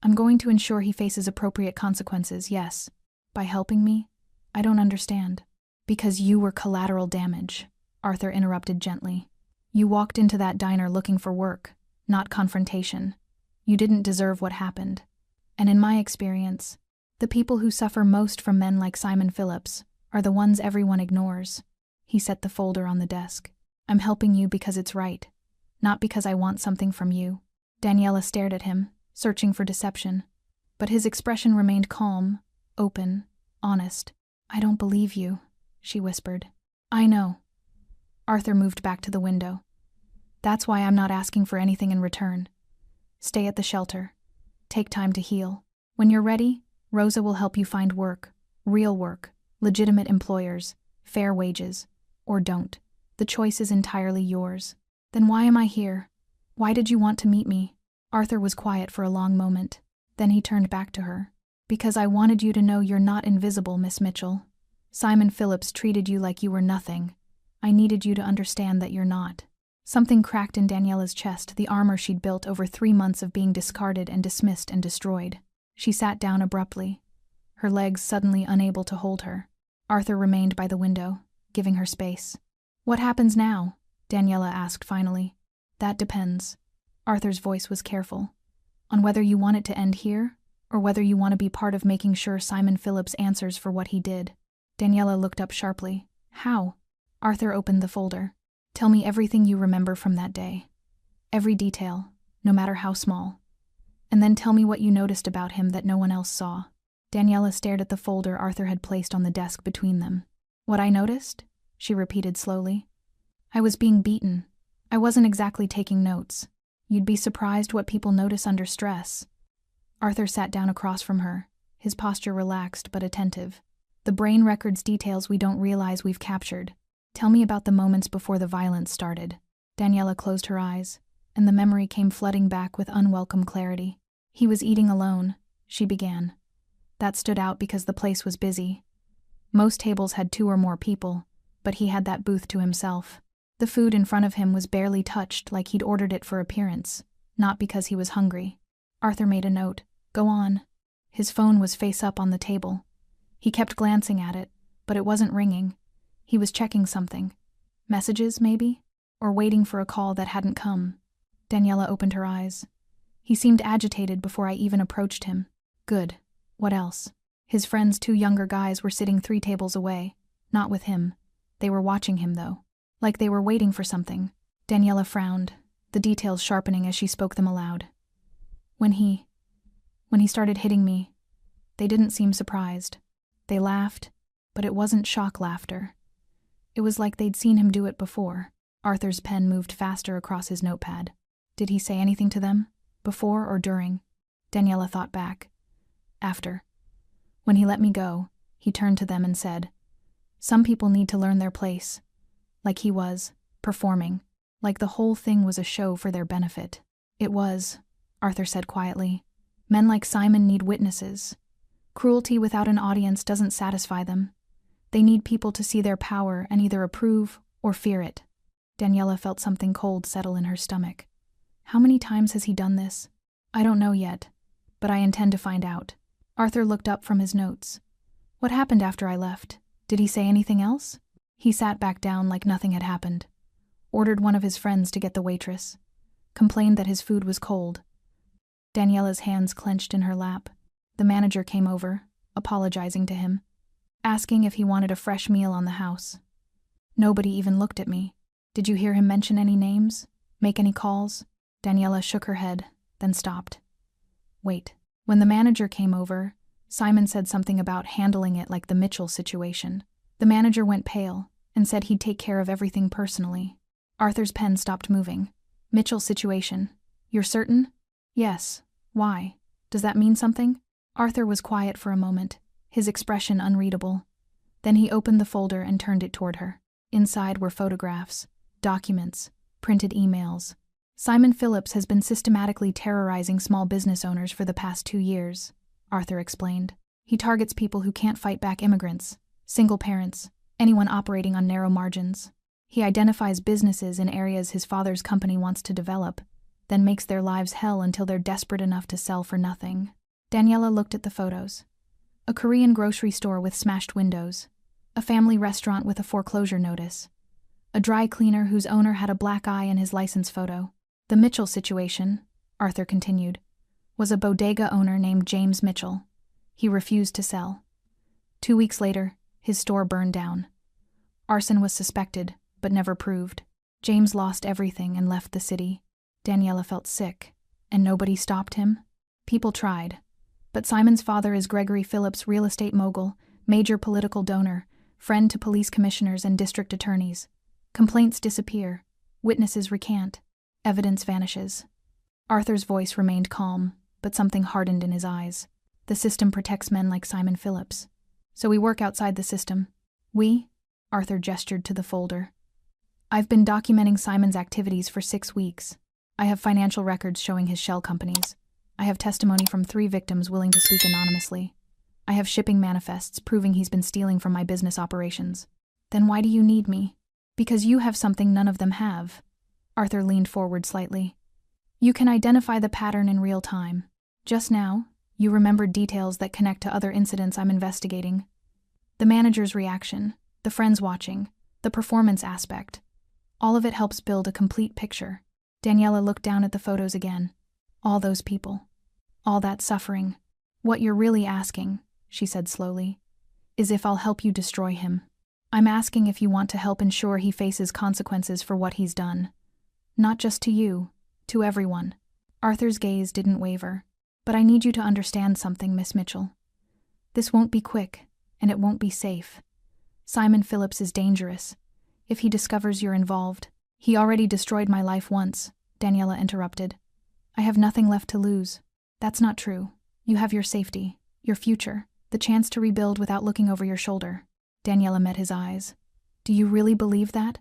Speaker 1: "I'm going to ensure he faces appropriate consequences, yes, By helping me? I don't understand. Because you were collateral damage, Arthur interrupted gently. You walked into that diner looking for work, not confrontation. You didn't deserve what happened. And in my experience, the people who suffer most from men like Simon Phillips are the ones everyone ignores. He set the folder on the desk. I'm helping you because it's right, not because I want something from you. Daniela stared at him, searching for deception. But his expression remained calm, open, honest. I don't believe you, she whispered. I know. Arthur moved back to the window. That's why I'm not asking for anything in return. Stay at the shelter. Take time to heal. When you're ready, Rosa will help you find work, real work, legitimate employers, fair wages, or don't. The choice is entirely yours. Then why am I here? Why did you want to meet me? Arthur was quiet for a long moment. Then he turned back to her. Because I wanted you to know you're not invisible, Miss Mitchell. Simon Phillips treated you like you were nothing. I needed you to understand that you're not. Something cracked in Daniela's chest, the armor she'd built over 3 months of being discarded and dismissed and destroyed. She sat down abruptly, her legs suddenly unable to hold her. Arthur remained by the window, giving her space. What happens now? Daniela asked finally. That depends. Arthur's voice was careful. On whether you want it to end here, or whether you want to be part of making sure Simon Phillips answers for what he did. Daniela looked up sharply. How? Arthur opened the folder. Tell me everything you remember from that day. Every detail, no matter how small. And then tell me what you noticed about him that no one else saw. Daniela stared at the folder Arthur had placed on the desk between them. What I noticed? She repeated slowly. I was being beaten. I wasn't exactly taking notes. You'd be surprised what people notice under stress. Arthur sat down across from her, his posture relaxed but attentive. The brain records details we don't realize we've captured. Tell me about the moments before the violence started. Daniela closed her eyes, and the memory came flooding back with unwelcome clarity. He was eating alone, she began. That stood out because the place was busy. Most tables had 2 or more people, but he had that booth to himself. The food in front of him was barely touched, like he'd ordered it for appearance, not because he was hungry. Arthur made a note. Go on. His phone was face up on the table. He kept glancing at it, but it wasn't ringing. He was checking something. Messages, maybe? Or waiting for a call that hadn't come. Daniela opened her eyes. He seemed agitated before I even approached him. Good. What else? His friends, 2 younger guys, were sitting 3 tables away. Not with him. They were watching him, though. Like they were waiting for something. Daniela frowned, the details sharpening as she spoke them aloud. When he started hitting me, they didn't seem surprised. They laughed, but it wasn't shock laughter. It was like they'd seen him do it before. Arthur's pen moved faster across his notepad. Did he say anything to them? Before or during? Daniela thought back. After. When he let me go, he turned to them and said, Some people need to learn their place. Like he was, performing. Like the whole thing was a show for their benefit. It was, Arthur said quietly. Men like Simon need witnesses. Cruelty without an audience doesn't satisfy them. They need people to see their power and either approve or fear it. Daniela felt something cold settle in her stomach. How many times has he done this? I don't know yet, but I intend to find out. Arthur looked up from his notes. What happened after I left? Did he say anything else? He sat back down like nothing had happened. Ordered one of his friends to get the waitress. Complained that his food was cold. Daniela's hands clenched in her lap. The manager came over, apologizing to him, asking if he wanted a fresh meal on the house. Nobody even looked at me. Did you hear him mention any names? Make any calls? Daniela shook her head, then stopped. Wait. When the manager came over, Simon said something about handling it like the Mitchell situation. The manager went pale and said he'd take care of everything personally. Arthur's pen stopped moving. Mitchell situation. You're certain? Yes. Why? Does that mean something? Arthur was quiet for a moment, his expression unreadable. Then he opened the folder and turned it toward her. Inside were photographs, documents, printed emails. Simon Phillips has been systematically terrorizing small business owners for the past 2 years, Arthur explained. He targets people who can't fight back immigrants, single parents, anyone operating on narrow margins. He identifies businesses in areas his father's company wants to develop, then makes their lives hell until they're desperate enough to sell for nothing. Daniela looked at the photos. A Korean grocery store with smashed windows. A family restaurant with a foreclosure notice. A dry cleaner whose owner had a black eye in his license photo. The Mitchell situation, Arthur continued, was a bodega owner named James Mitchell. He refused to sell. 2 weeks later, his store burned down. Arson was suspected, but never proved. James lost everything and left the city. Daniela felt sick, and nobody stopped him. People tried, but Simon's father is Gregory Phillips, real estate mogul, major political donor, friend to police commissioners and district attorneys. Complaints disappear, witnesses recant, evidence vanishes. Arthur's voice remained calm, but something hardened in his eyes. The system protects men like Simon Phillips. So we work outside the system. We? Arthur gestured to the folder. I've been documenting Simon's activities for 6 weeks. I have financial records showing his shell companies. I have testimony from 3 victims willing to speak anonymously. I have shipping manifests proving he's been stealing from my business operations. Then why do you need me? Because you have something none of them have. Arthur leaned forward slightly. You can identify the pattern in real time. Just now, you remembered details that connect to other incidents I'm investigating. The manager's reaction, the friends watching, the performance aspect. All of it helps build a complete picture. Daniela looked down at the photos again. All those people. All that suffering. What you're really asking, she said slowly, is if I'll help you destroy him. I'm asking if you want to help ensure he faces consequences for what he's done. Not just to you, to everyone. Arthur's gaze didn't waver. But I need you to understand something, Miss Mitchell. This won't be quick, and it won't be safe. Simon Phillips is dangerous. If he discovers you're involved, he already destroyed my life once, Daniela interrupted. I have nothing left to lose. That's not true. You have your safety, your future, the chance to rebuild without looking over your shoulder. Daniela met his eyes. Do you really believe that?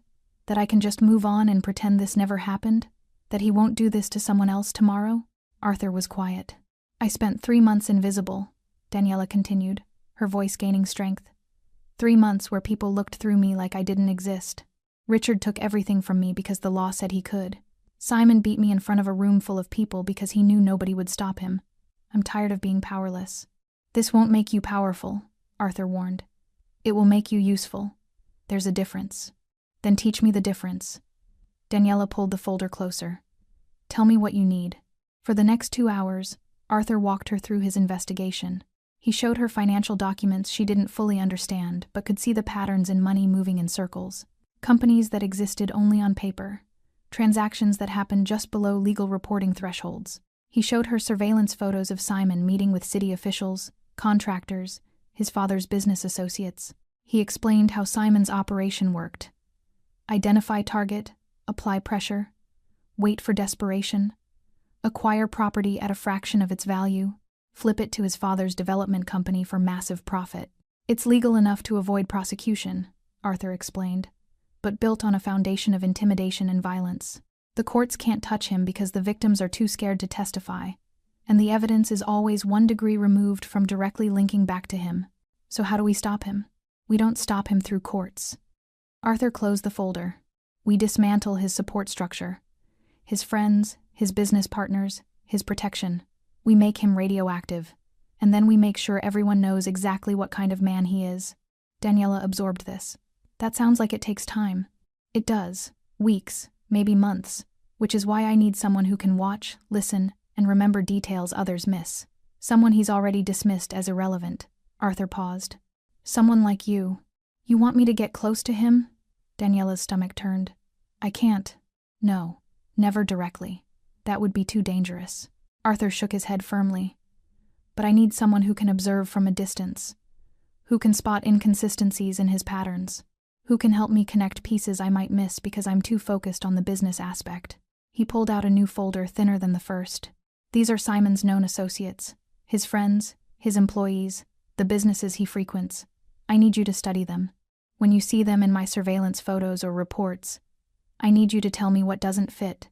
Speaker 1: That I can just move on and pretend this never happened? That he won't do this to someone else tomorrow? Arthur was quiet. I spent 3 months invisible, Daniela continued, her voice gaining strength. 3 months where people looked through me like I didn't exist. Richard took everything from me because the law said he could. Simon beat me in front of a room full of people because he knew nobody would stop him. I'm tired of being powerless. This won't make you powerful, Arthur warned. It will make you useful. There's a difference. Then teach me the difference. Daniela pulled the folder closer. Tell me what you need. For the next 2 hours, Arthur walked her through his investigation. He showed her financial documents she didn't fully understand, but could see the patterns in money moving in circles. Companies that existed only on paper. Transactions that happened just below legal reporting thresholds. He showed her surveillance photos of Simon meeting with city officials, contractors, his father's business associates. He explained how Simon's operation worked. Identify target, apply pressure, wait for desperation, acquire property at a fraction of its value, flip it to his father's development company for massive profit. It's legal enough to avoid prosecution, Arthur explained, but built on a foundation of intimidation and violence. The courts can't touch him because the victims are too scared to testify, and the evidence is always 1 degree removed from directly linking back to him. So how do we stop him? We don't stop him through courts. Arthur closed the folder. We dismantle his support structure. His friends, his business partners, his protection. We make him radioactive, and then we make sure everyone knows exactly what kind of man he is. Daniela absorbed this. That sounds like it takes time. It does. Weeks, maybe months, which is why I need someone who can watch, listen, and remember details others miss. Someone he's already dismissed as irrelevant. Arthur paused. Someone like you. You want me to get close to him? Daniela's stomach turned. I can't. No, never directly. That would be too dangerous. Arthur shook his head firmly. But I need someone who can observe from a distance, who can spot inconsistencies in his patterns, who can help me connect pieces I might miss because I'm too focused on the business aspect. He pulled out a new folder thinner than the first. These are Simon's known associates, his friends, his employees, the businesses he frequents. I need you to study them. When you see them in my surveillance photos or reports, I need you to tell me what doesn't fit,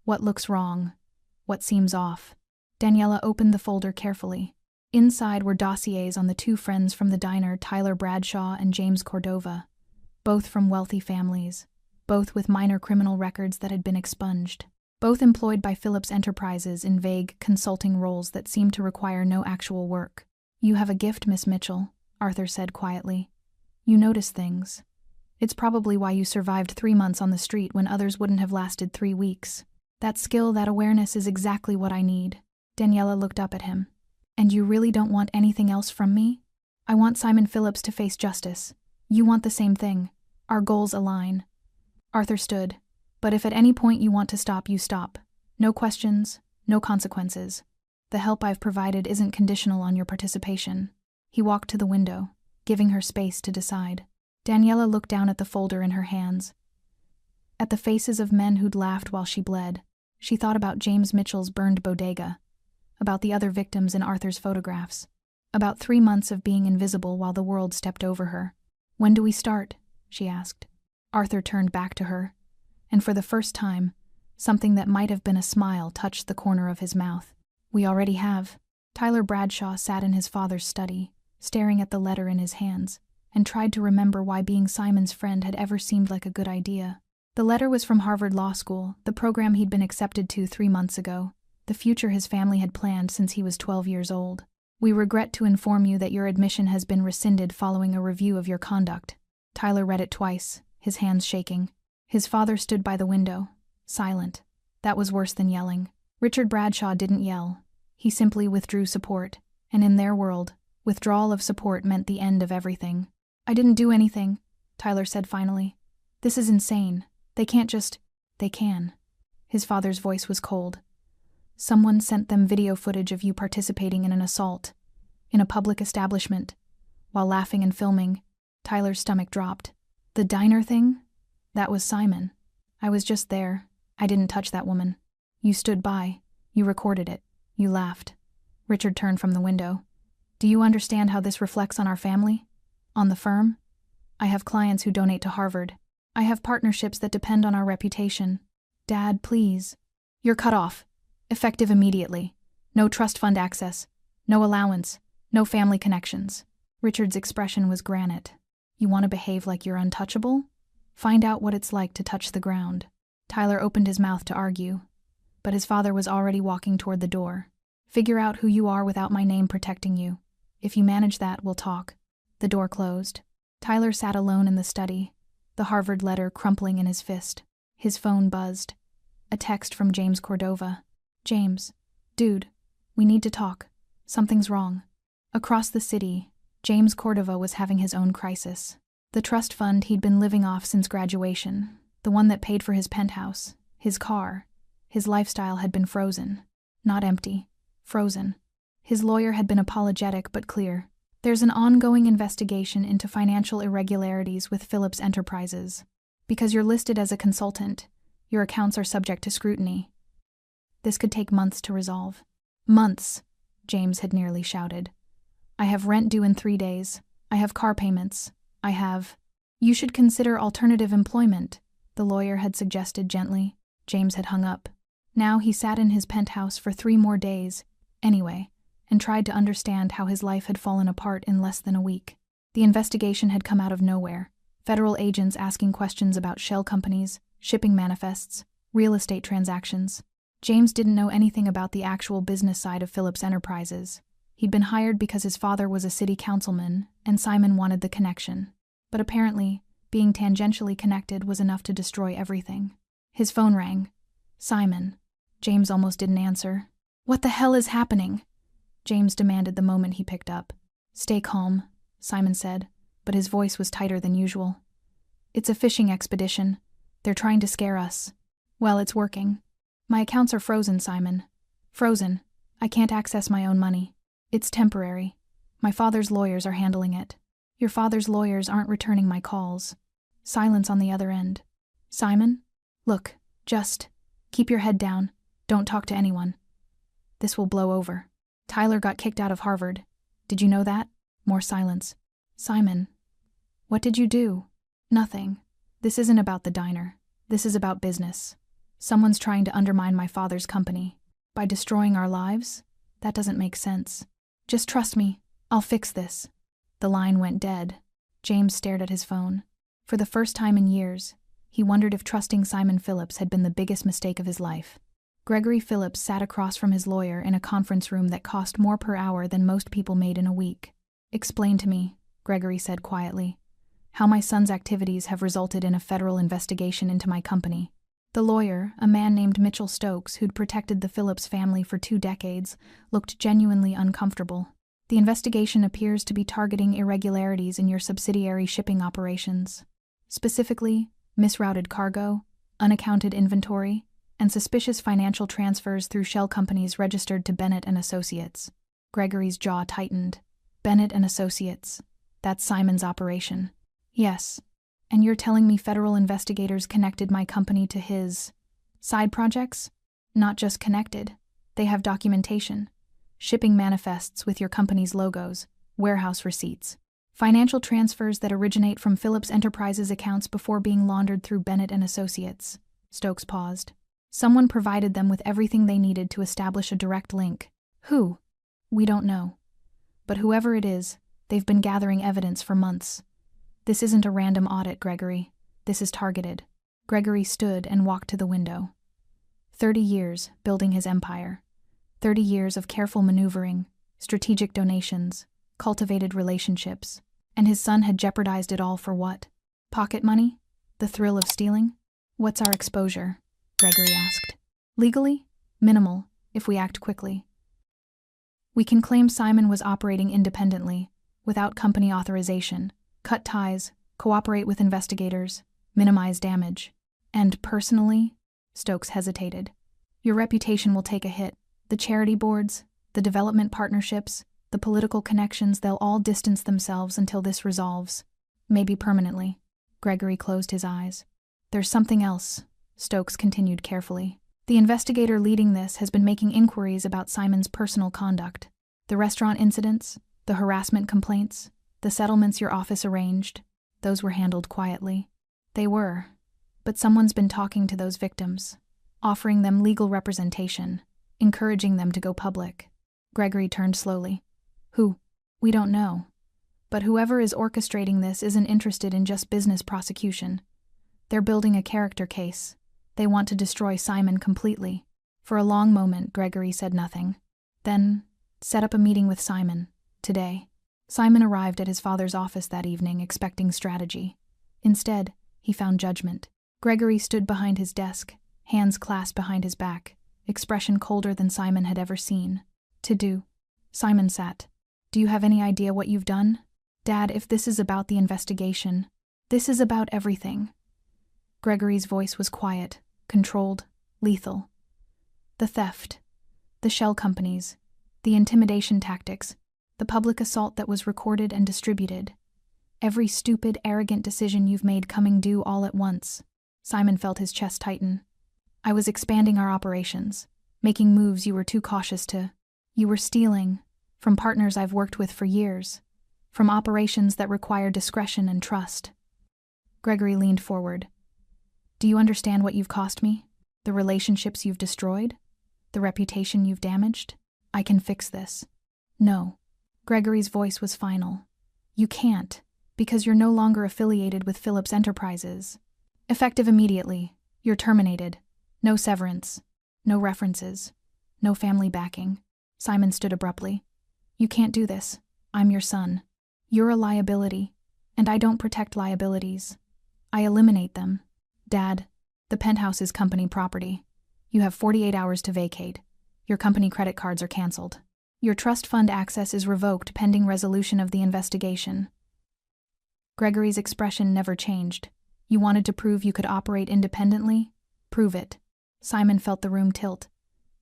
Speaker 1: what looks wrong, what seems off. Daniela opened the folder carefully. Inside were dossiers on the 2 friends from the diner, Tyler Bradshaw and James Cordova, both from wealthy families, both with minor criminal records that had been expunged, both employed by Phillips Enterprises in vague consulting roles that seemed to require no actual work. You have a gift, Miss Mitchell, Arthur said quietly. You notice things. It's probably why you survived 3 months on the street when others wouldn't have lasted 3 weeks. That skill, that awareness is exactly what I need. Daniela looked up at him. And you really don't want anything else from me? I want Simon Phillips to face justice. You want the same thing. Our goals align. Arthur stood. But if at any point you want to stop, you stop. No questions, no consequences. The help I've provided isn't conditional on your participation. He walked to the window, giving her space to decide. Daniela looked down at the folder in her hands. At the faces of men who'd laughed while she bled. She thought about James Mitchell's burned bodega, about the other victims in Arthur's photographs, about 3 months of being invisible while the world stepped over her. When do we start? She asked. Arthur turned back to her, and for the first time, something that might have been a smile touched the corner of his mouth. We already have. Tyler Bradshaw sat in his father's study, staring at the letter in his hands, and tried to remember why being Simon's friend had ever seemed like a good idea. The letter was from Harvard Law School, the program he'd been accepted to 3 months ago, the future his family had planned since he was 12 years old. We regret to inform you that your admission has been rescinded following a review of your conduct. Tyler read it twice, his hands shaking. His father stood by the window, silent. That was worse than yelling. Richard Bradshaw didn't yell. He simply withdrew support, and in their world, withdrawal of support meant the end of everything. I didn't do anything, Tyler said finally. This is insane. They can't just... They can. His father's voice was cold. Someone sent them video footage of you participating in an assault, in a public establishment. While laughing and filming, Tyler's stomach dropped. The diner thing? That was Simon. I was just there. I didn't touch that woman. You stood by. You recorded it. You laughed. Richard turned from the window. Do you understand how this reflects on our family? On the firm? I have clients who donate to Harvard. I have partnerships that depend on our reputation. Dad, please. You're cut off. Effective immediately. No trust fund access. No allowance. No family connections. Richard's expression was granite. You want to behave like you're untouchable? Find out what it's like to touch the ground. Tyler opened his mouth to argue, but his father was already walking toward the door. Figure out who you are without my name protecting you. If you manage that, we'll talk. The door closed. Tyler sat alone in the study, the Harvard letter crumpling in his fist. His phone buzzed. A text from James Cordova. James, dude, we need to talk. Something's wrong. Across the city, James Cordova was having his own crisis. The trust fund he'd been living off since graduation, the one that paid for his penthouse, his car, his lifestyle had been frozen. Not empty. Frozen. His lawyer had been apologetic but clear. There's an ongoing investigation into financial irregularities with Phillips Enterprises. Because you're listed as a consultant, your accounts are subject to scrutiny. This could take months to resolve. Months, James had nearly shouted. I have rent due in 3 days. I have car payments. I have... You should consider alternative employment, the lawyer had suggested gently. James had hung up. Now he sat in his penthouse for 3 more days, anyway, and tried to understand how his life had fallen apart in less than a week. The investigation had come out of nowhere. Federal agents asking questions about shell companies, shipping manifests, real estate transactions. James didn't know anything about the actual business side of Phillips Enterprises. He'd been hired because his father was a city councilman, and Simon wanted the connection. But apparently, being tangentially connected was enough to destroy everything. His phone rang. Simon. James almost didn't answer. What the hell is happening? James demanded the moment he picked up. Stay calm, Simon said, but his voice was tighter than usual. It's a fishing expedition. They're trying to scare us. Well, it's working. My accounts are frozen, Simon. Frozen. I can't access my own money. It's temporary. My father's lawyers are handling it. Your father's lawyers aren't returning my calls. Silence on the other end. Simon? Look, just keep your head down. Don't talk to anyone. This will blow over. Tyler got kicked out of Harvard. Did you know that? More silence. Simon. What did you do? Nothing. This isn't about the diner. This is about business. Someone's trying to undermine my father's company. By destroying our lives? That doesn't make sense. Just trust me. I'll fix this. The line went dead. James stared at his phone. For the first time in years, he wondered if trusting Simon Phillips had been the biggest mistake of his life. Gregory Phillips sat across from his lawyer in a conference room that cost more per hour than most people made in a week. "Explain to me," Gregory said quietly, "how my son's activities have resulted in a federal investigation into my company." The lawyer, a man named Mitchell Stokes, who'd protected the Phillips family for 2 decades, looked genuinely uncomfortable. "The investigation appears to be targeting irregularities in your subsidiary shipping operations. Specifically, misrouted cargo, unaccounted inventory, and suspicious financial transfers through shell companies registered to Bennett and Associates." Gregory's jaw tightened. "Bennett and Associates. That's Simon's operation." "Yes. And you're telling me federal investigators connected my company to his side projects?" "Not just connected. They have documentation. Shipping manifests with your company's logos, warehouse receipts, financial transfers that originate from Phillips Enterprises accounts before being laundered through Bennett and Associates." Stokes paused. "Someone provided them with everything they needed to establish a direct link. Who? We don't know. But whoever it is, they've been gathering evidence for months. This isn't a random audit, Gregory. This is targeted." Gregory stood and walked to the window. 30 years building his empire. 30 years of careful maneuvering, strategic donations, cultivated relationships. And his son had jeopardized it all for what? Pocket money? The thrill of stealing? "What's our exposure?" Gregory asked. "Legally? Minimal, if we act quickly. We can claim Simon was operating independently, without company authorization, cut ties, cooperate with investigators, minimize damage. And personally," Stokes hesitated, "your reputation will take a hit. The charity boards, the development partnerships, the political connections, they'll all distance themselves until this resolves. Maybe permanently." Gregory closed his eyes. "There's something else," Stokes continued carefully. "The investigator leading this has been making inquiries about Simon's personal conduct. The restaurant incidents, the harassment complaints, the settlements your office arranged, those were handled quietly. They were. But someone's been talking to those victims, offering them legal representation, encouraging them to go public." Gregory turned slowly. "Who?" "We don't know. But whoever is orchestrating this isn't interested in just business prosecution. They're building a character case. They want to destroy Simon completely." For a long moment, Gregory said nothing. Then, "Set up a meeting with Simon. Today." Simon arrived at his father's office that evening expecting strategy. Instead, he found judgment. Gregory stood behind his desk, hands clasped behind his back, expression colder than Simon had ever seen. "To do." Simon sat. "Do you have any idea what you've done?" "Dad, if this is about the investigation, this is about everything." Gregory's voice was quiet, controlled, lethal. "The theft, the shell companies, the intimidation tactics, the public assault that was recorded and distributed. Every stupid, arrogant decision you've made coming due all at once." Simon felt his chest tighten. "I was expanding our operations, making moves you were too cautious to. You were stealing, from partners I've worked with for years, from operations that require discretion and trust." Gregory leaned forward. "Do you understand what you've cost me? The relationships you've destroyed? The reputation you've damaged? I can fix this." "No." Gregory's voice was final. "You can't, because you're no longer affiliated with Phillips Enterprises. Effective immediately, you're terminated. No severance, no references, no family backing." Simon stood abruptly. "You can't do this. I'm your son. You're a liability, and I don't protect liabilities. I eliminate them. Dad, the penthouse is company property. You have 48 hours to vacate. Your company credit cards are canceled. Your trust fund access is revoked pending resolution of the investigation." Gregory's expression never changed. "You wanted to prove you could operate independently? Prove it." Simon felt the room tilt.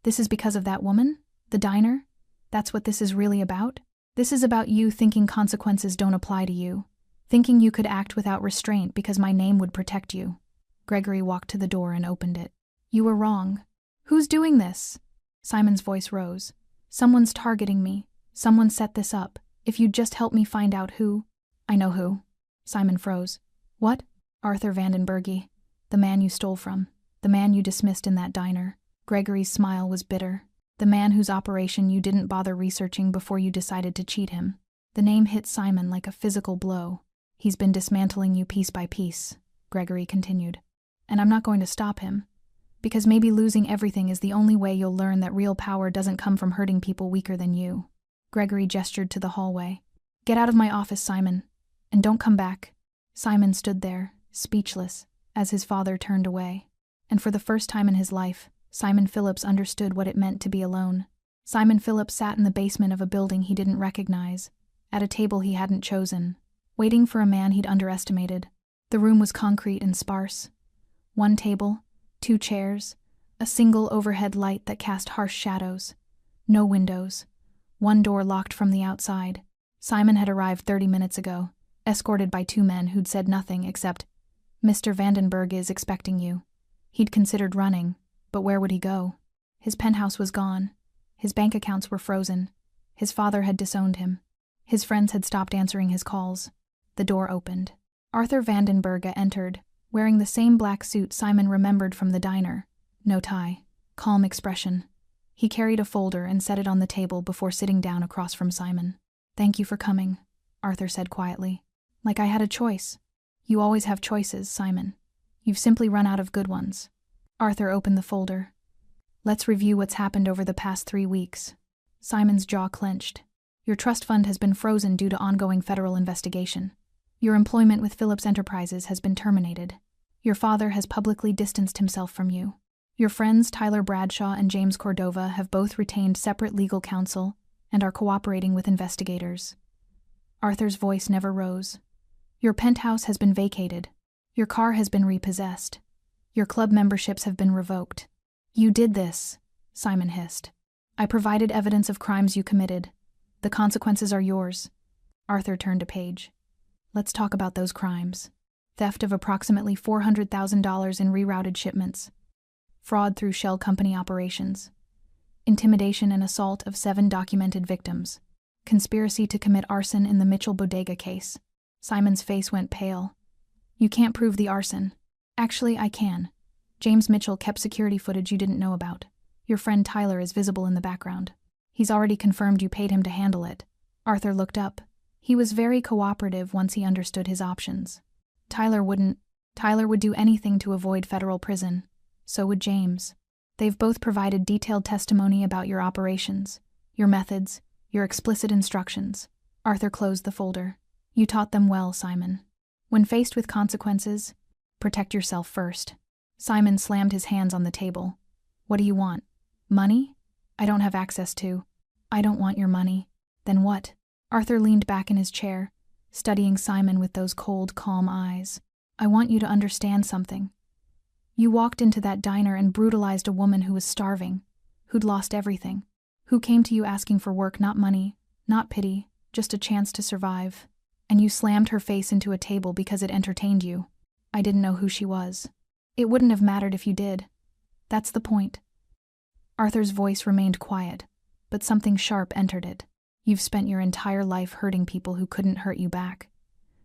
Speaker 1: "This is because of that woman? The diner? That's what this is really about? This is about you thinking consequences don't apply to you, thinking you could act without restraint because my name would protect you." Gregory walked to the door and opened it. "You were wrong. Who's doing this?" Simon's voice rose. "Someone's targeting me. Someone set this up. If you'd just help me find out who." "I know who." Simon froze. "What?" "Arthur Vandenberge. The man you stole from. The man you dismissed in that diner." Gregory's smile was bitter. "The man whose operation you didn't bother researching before you decided to cheat him." The name hit Simon like a physical blow. "He's been dismantling you piece by piece," Gregory continued. "And I'm not going to stop him. Because maybe losing everything is the only way you'll learn that real power doesn't come from hurting people weaker than you. Gregory gestured to the hallway. Get out of my office, Simon. And don't come back. Simon stood there, speechless, as his father turned away. And for the first time in his life, Simon Phillips understood what it meant to be alone. Simon Phillips sat in the basement of a building he didn't recognize, at a table he hadn't chosen, waiting for a man he'd underestimated. The room was concrete and sparse. One table, 2 chairs, a single overhead light that cast harsh shadows. No windows. One door locked from the outside. Simon had arrived 30 minutes ago, escorted by 2 men who'd said nothing except, "Mr. Vandenberg is expecting you." He'd considered running, but where would he go? His penthouse was gone. His bank accounts were frozen. His father had disowned him. His friends had stopped answering his calls. The door opened. Arthur Vandenberg entered, wearing the same black suit Simon remembered from the diner. No tie. Calm expression. He carried a folder and set it on the table before sitting down across from Simon. "Thank you for coming," Arthur said quietly. "Like I had a choice." "You always have choices, Simon. You've simply run out of good ones." Arthur opened the folder. "Let's review what's happened over the past 3 weeks." Simon's jaw clenched. "Your trust fund has been frozen due to ongoing federal investigation. Your employment with Phillips Enterprises has been terminated. Your father has publicly distanced himself from you. Your friends Tyler Bradshaw and James Cordova have both retained separate legal counsel and are cooperating with investigators." Arthur's voice never rose. "Your penthouse has been vacated. Your car has been repossessed. Your club memberships have been revoked." "You did this," Simon hissed. "I provided evidence of crimes you committed. The consequences are yours." Arthur turned a page. "Let's talk about those crimes. Theft of approximately $400,000 in rerouted shipments. Fraud through shell company operations. Intimidation and assault of 7 documented victims. Conspiracy to commit arson in the Mitchell Bodega case." Simon's face went pale. "You can't prove the arson." "Actually, I can. James Mitchell kept security footage you didn't know about. Your friend Tyler is visible in the background. He's already confirmed you paid him to handle it." Arthur looked up. He was very cooperative once he understood his options. Tyler would do anything to avoid federal prison. So would James. They've both provided detailed testimony about your operations, your methods, your explicit instructions. Arthur closed the folder. "You taught them well, Simon. When faced with consequences, protect yourself first." Simon slammed his hands on the table. "What do you want? Money? I don't have access to." "I don't want your money." "Then what?" Arthur leaned back in his chair, studying Simon with those cold, calm eyes. "I want you to understand something. You walked into that diner and brutalized a woman who was starving, who'd lost everything, who came to you asking for work, not money, not pity, just a chance to survive. And you slammed her face into a table because it entertained you. I didn't know who she was. It wouldn't have mattered if you did. That's the point." Arthur's voice remained quiet, but something sharp entered it. "You've spent your entire life hurting people who couldn't hurt you back,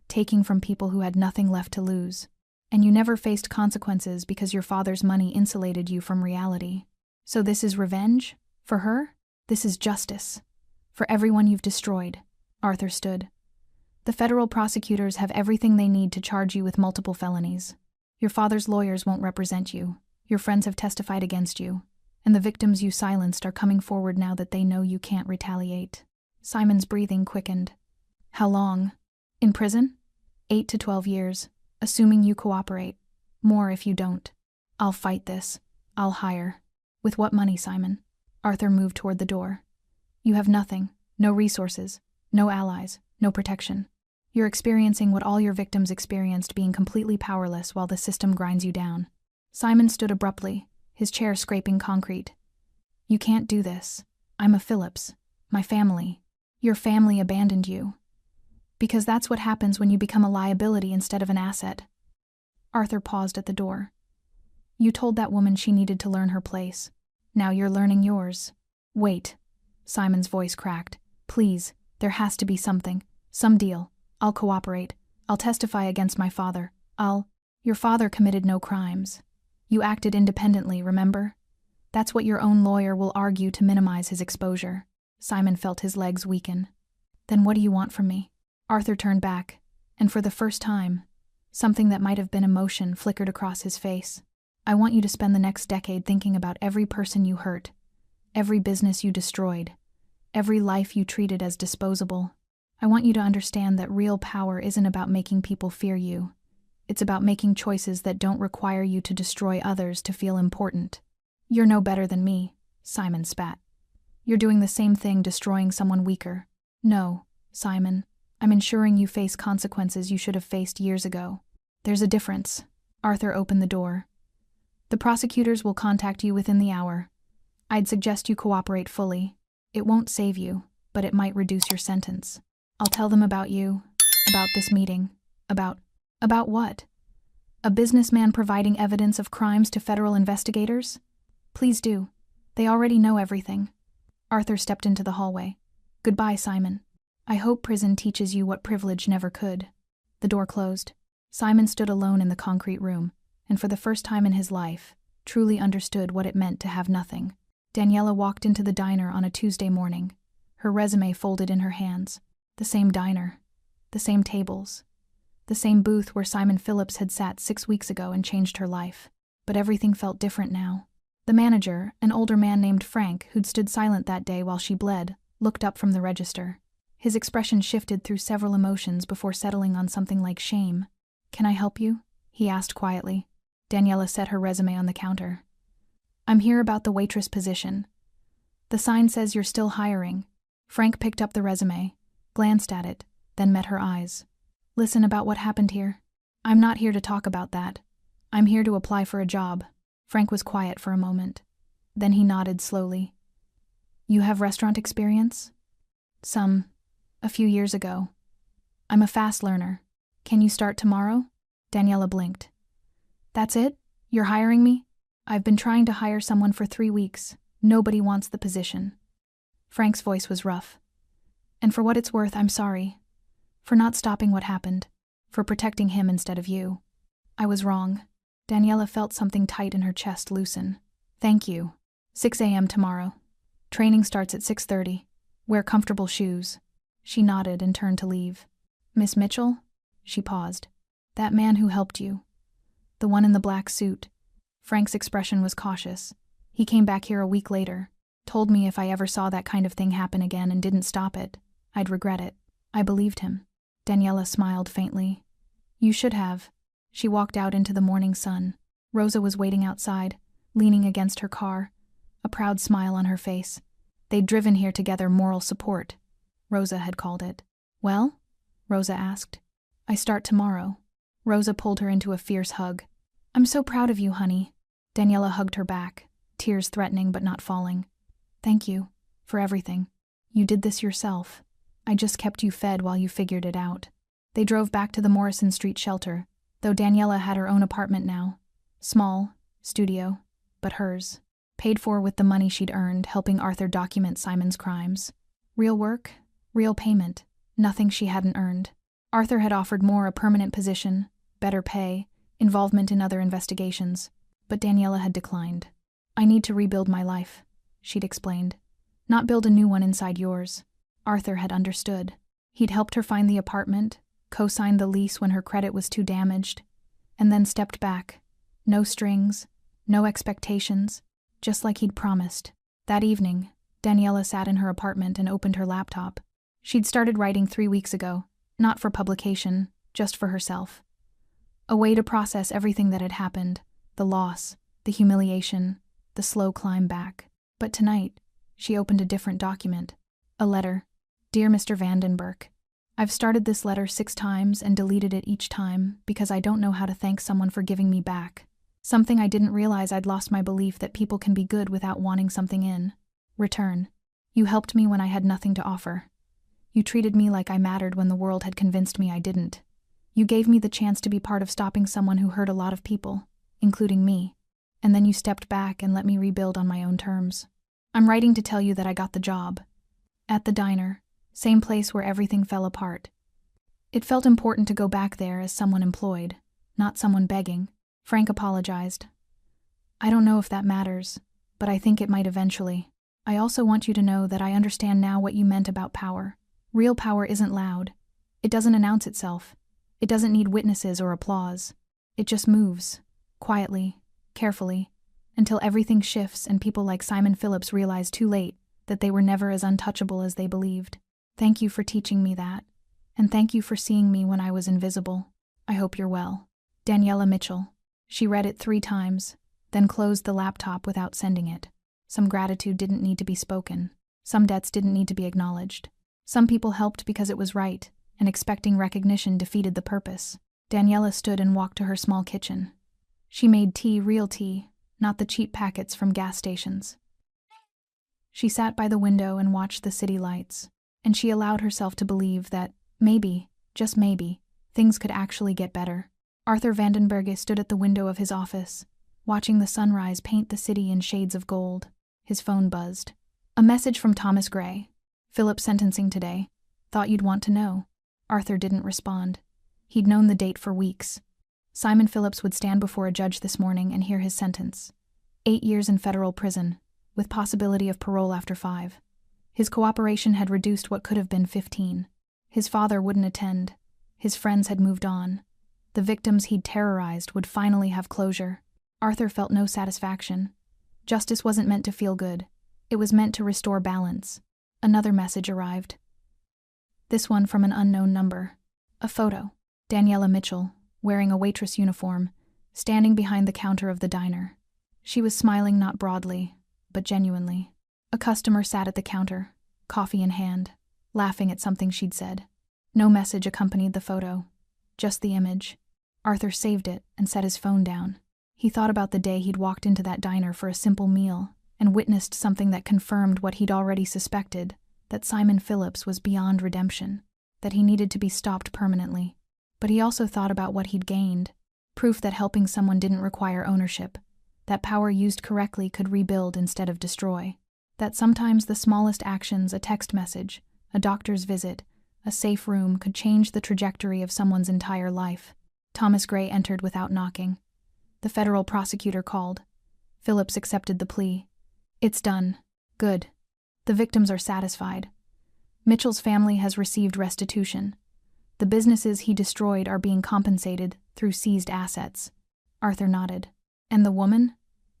Speaker 1: taking from people who had nothing left to lose. And you never faced consequences because your father's money insulated you from reality. So this is revenge? For her? This is justice. For everyone you've destroyed." Arthur stood. "The federal prosecutors have everything they need to charge you with multiple felonies. Your father's lawyers won't represent you. Your friends have testified against you. And the victims you silenced are coming forward now that they know you can't retaliate." Simon's breathing quickened. "How long? In prison? 8 to 12 years. Assuming you cooperate. More if you don't. I'll fight this. I'll hire." "With what money, Simon?" Arthur moved toward the door. "You have nothing. No resources. No allies. No protection. You're experiencing what all your victims experienced, being completely powerless while the system grinds you down." Simon stood abruptly, his chair scraping concrete. "You can't do this. I'm a Phillips. My family. Your family abandoned you. Because that's what happens when you become a liability instead of an asset." Arthur paused at the door. "You told that woman she needed to learn her place. Now you're learning yours." "Wait." Simon's voice cracked. "Please, there has to be something. Some deal. I'll cooperate. I'll testify against my father. Your father committed no crimes. You acted independently, remember? That's what your own lawyer will argue to minimize his exposure." Simon felt his legs weaken. "Then what do you want from me?" Arthur turned back, and for the first time, something that might have been emotion flickered across his face. I want you to spend the next decade thinking about every person you hurt, every business you destroyed, every life you treated as disposable. I want you to understand that real power isn't about making people fear you. It's about making choices that don't require you to destroy others to feel important. You're no better than me, Simon spat. You're doing the same thing, destroying someone weaker. No, Simon, I'm ensuring you face consequences you should have faced years ago. There's a difference. Arthur opened the door. The prosecutors will contact you within the hour. I'd suggest you cooperate fully. It won't save you, but it might reduce your sentence. I'll tell them about you, about this meeting, about what? A businessman providing evidence of crimes to federal investigators? Please do. They already know everything. Arthur stepped into the hallway. Goodbye, Simon. I hope prison teaches you what privilege never could. The door closed. Simon stood alone in the concrete room, and for the first time in his life, truly understood what it meant to have nothing. Daniela walked into the diner on a Tuesday morning, her resume folded in her hands. The same diner, the same tables, the same booth where Simon Phillips had sat 6 weeks ago and changed her life. But everything felt different now. The manager, an older man named Frank, who'd stood silent that day while she bled, looked up from the register. His expression shifted through several emotions before settling on something like shame. Can I help you? He asked quietly. Daniela set her resume on the counter. I'm here about the waitress position. The sign says you're still hiring. Frank picked up the resume, glanced at it, then met her eyes. Listen, about what happened here. I'm not here to talk about that. I'm here to apply for a job. Frank was quiet for a moment. Then he nodded slowly. You have restaurant experience? Some. A few years ago. I'm a fast learner. Can you start tomorrow? Daniela blinked. That's it? You're hiring me? I've been trying to hire someone for 3 weeks. Nobody wants the position. Frank's voice was rough. And for what it's worth, I'm sorry. For not stopping what happened. For protecting him instead of you. I was wrong. Daniela felt something tight in her chest loosen. Thank you. 6 a.m. tomorrow. Training starts at 6:30. Wear comfortable shoes. She nodded and turned to leave. Miss Mitchell? She paused. That man who helped you. The one in the black suit. Frank's expression was cautious. He came back here a week later. Told me if I ever saw that kind of thing happen again and didn't stop it, I'd regret it. I believed him. Daniela smiled faintly. You should have. She walked out into the morning sun. Rosa was waiting outside, leaning against her car, a proud smile on her face. They'd driven here together, moral support, Rosa had called it. Well? Rosa asked. I start tomorrow. Rosa pulled her into a fierce hug. I'm so proud of you, honey. Daniela hugged her back, tears threatening but not falling. Thank you. For everything. You did this yourself. I just kept you fed while you figured it out. They drove back to the Morrison Street shelter, though Daniela had her own apartment now. Small, studio, but hers. Paid for with the money she'd earned, helping Arthur document Simon's crimes. Real work, real payment, nothing she hadn't earned. Arthur had offered more, a permanent position, better pay, involvement in other investigations, but Daniela had declined. I need to rebuild my life, she'd explained. Not build a new one inside yours. Arthur had understood. He'd helped her find the apartment, co-signed the lease when her credit was too damaged, and then stepped back. No strings, no expectations, just like he'd promised. That evening, Daniela sat in her apartment and opened her laptop. She'd started writing 3 weeks ago, not for publication, just for herself. A way to process everything that had happened, the loss, the humiliation, the slow climb back. But tonight, she opened a different document. A letter. Dear Mr. Vandenberg, I've started this letter 6 times and deleted it each time because I don't know how to thank someone for giving me back. Something I didn't realize. I'd lost my belief that people can be good without wanting something in return. You helped me when I had nothing to offer. You treated me like I mattered when the world had convinced me I didn't. You gave me the chance to be part of stopping someone who hurt a lot of people, including me. And then you stepped back and let me rebuild on my own terms. I'm writing to tell you that I got the job. At the diner, same place where everything fell apart. It felt important to go back there as someone employed, not someone begging. Frank apologized. I don't know if that matters, but I think it might eventually. I also want you to know that I understand now what you meant about power. Real power isn't loud. It doesn't announce itself. It doesn't need witnesses or applause. It just moves, quietly, carefully, until everything shifts and people like Simon Phillips realize too late that they were never as untouchable as they believed. Thank you for teaching me that. And thank you for seeing me when I was invisible. I hope you're well. Daniela Mitchell. She read it 3 times, then closed the laptop without sending it. Some gratitude didn't need to be spoken. Some debts didn't need to be acknowledged. Some people helped because it was right, and expecting recognition defeated the purpose. Daniela stood and walked to her small kitchen. She made tea, real tea, not the cheap packets from gas stations. She sat by the window and watched the city lights, and she allowed herself to believe that maybe, just maybe, things could actually get better. Arthur Vandenberge stood at the window of his office, watching the sunrise paint the city in shades of gold. His phone buzzed. A message from Thomas Gray. Phillips sentencing today. Thought you'd want to know. Arthur didn't respond. He'd known the date for weeks. Simon Phillips would stand before a judge this morning and hear his sentence. 8 years in federal prison, with possibility of parole after 5. His cooperation had reduced what could have been 15. His father wouldn't attend. His friends had moved on. The victims he'd terrorized would finally have closure. Arthur felt no satisfaction. Justice wasn't meant to feel good. It was meant to restore balance. Another message arrived. This one from an unknown number. A photo. Daniela Mitchell, wearing a waitress uniform, standing behind the counter of the diner. She was smiling not broadly, but genuinely. A customer sat at the counter, coffee in hand, laughing at something she'd said. No message accompanied the photo, just the image. Arthur saved it and set his phone down. He thought about the day he'd walked into that diner for a simple meal and witnessed something that confirmed what he'd already suspected, that Simon Phillips was beyond redemption, that he needed to be stopped permanently. But he also thought about what he'd gained, proof that helping someone didn't require ownership, that power used correctly could rebuild instead of destroy, that sometimes the smallest actions, a text message, a doctor's visit, a safe room, could change the trajectory of someone's entire life. Thomas Gray entered without knocking. The federal prosecutor called. Phillips accepted the plea. It's done. Good. The victims are satisfied. Mitchell's family has received restitution. The businesses he destroyed are being compensated through seized assets. Arthur nodded. And the woman?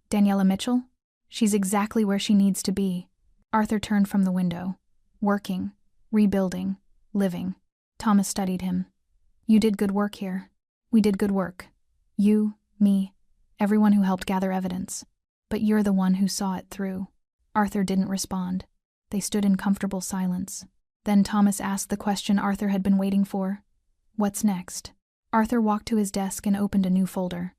Speaker 1: Daniela Mitchell? She's exactly where she needs to be. Arthur turned from the window. Working, rebuilding, living. Thomas studied him. You did good work here. We did good work. You, me, everyone who helped gather evidence. But you're the one who saw it through. Arthur didn't respond. They stood in comfortable silence. Then Thomas asked the question Arthur had been waiting for. What's next? Arthur walked to his desk and opened a new folder.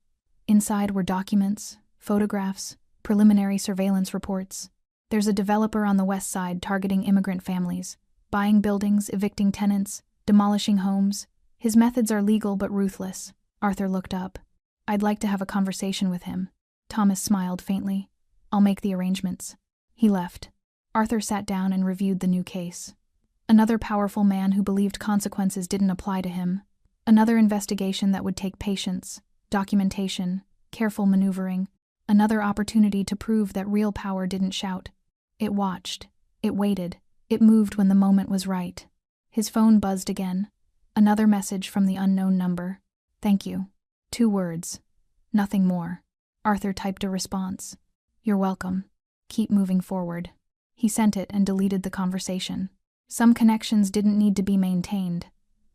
Speaker 1: Inside were documents, photographs, preliminary surveillance reports. There's a developer on the west side targeting immigrant families, buying buildings, evicting tenants, demolishing homes. His methods are legal but ruthless. Arthur looked up. I'd like to have a conversation with him. Thomas smiled faintly. I'll make the arrangements. He left. Arthur sat down and reviewed the new case. Another powerful man who believed consequences didn't apply to him. Another investigation that would take patience, documentation, careful maneuvering. Another opportunity to prove that real power didn't shout. It watched. It waited. It moved when the moment was right. His phone buzzed again. Another message from the unknown number. Thank you. 2 words. Nothing more. Arthur typed a response. You're welcome. Keep moving forward. He sent it and deleted the conversation. Some connections didn't need to be maintained.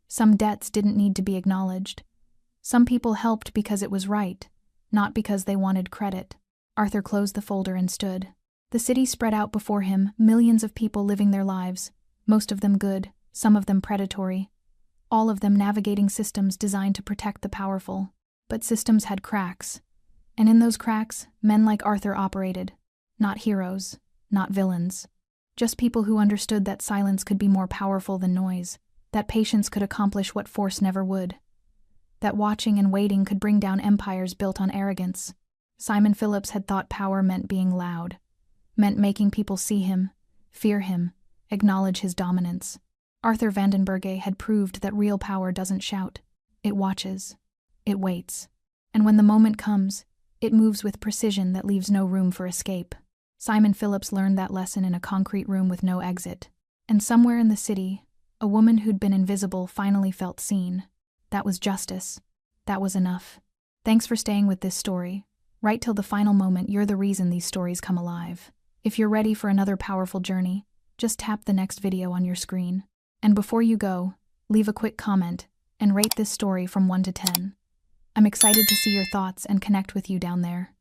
Speaker 1: Some debts didn't need to be acknowledged. Some people helped because it was right, not because they wanted credit. Arthur closed the folder and stood. The city spread out before him, millions of people living their lives, most of them good, some of them predatory, all of them navigating systems designed to protect the powerful. But systems had cracks. And in those cracks, men like Arthur operated. Not heroes, not villains. Just people who understood that silence could be more powerful than noise, that patience could accomplish what force never would, that watching and waiting could bring down empires built on arrogance. Simon Phillips had thought power meant being loud, meant making people see him, fear him, acknowledge his dominance. Arthur Vandenberge had proved that real power doesn't shout. It watches. It waits. And when the moment comes, it moves with precision that leaves no room for escape. Simon Phillips learned that lesson in a concrete room with no exit. And somewhere in the city, a woman who'd been invisible finally felt seen. That was justice. That was enough. Thanks for staying with this story. Right till the final moment, you're the reason these stories come alive. If you're ready for another powerful journey, just tap the next video on your screen. And before you go, leave a quick comment and rate this story from 1 to 10. I'm excited to see your thoughts and connect with you down there.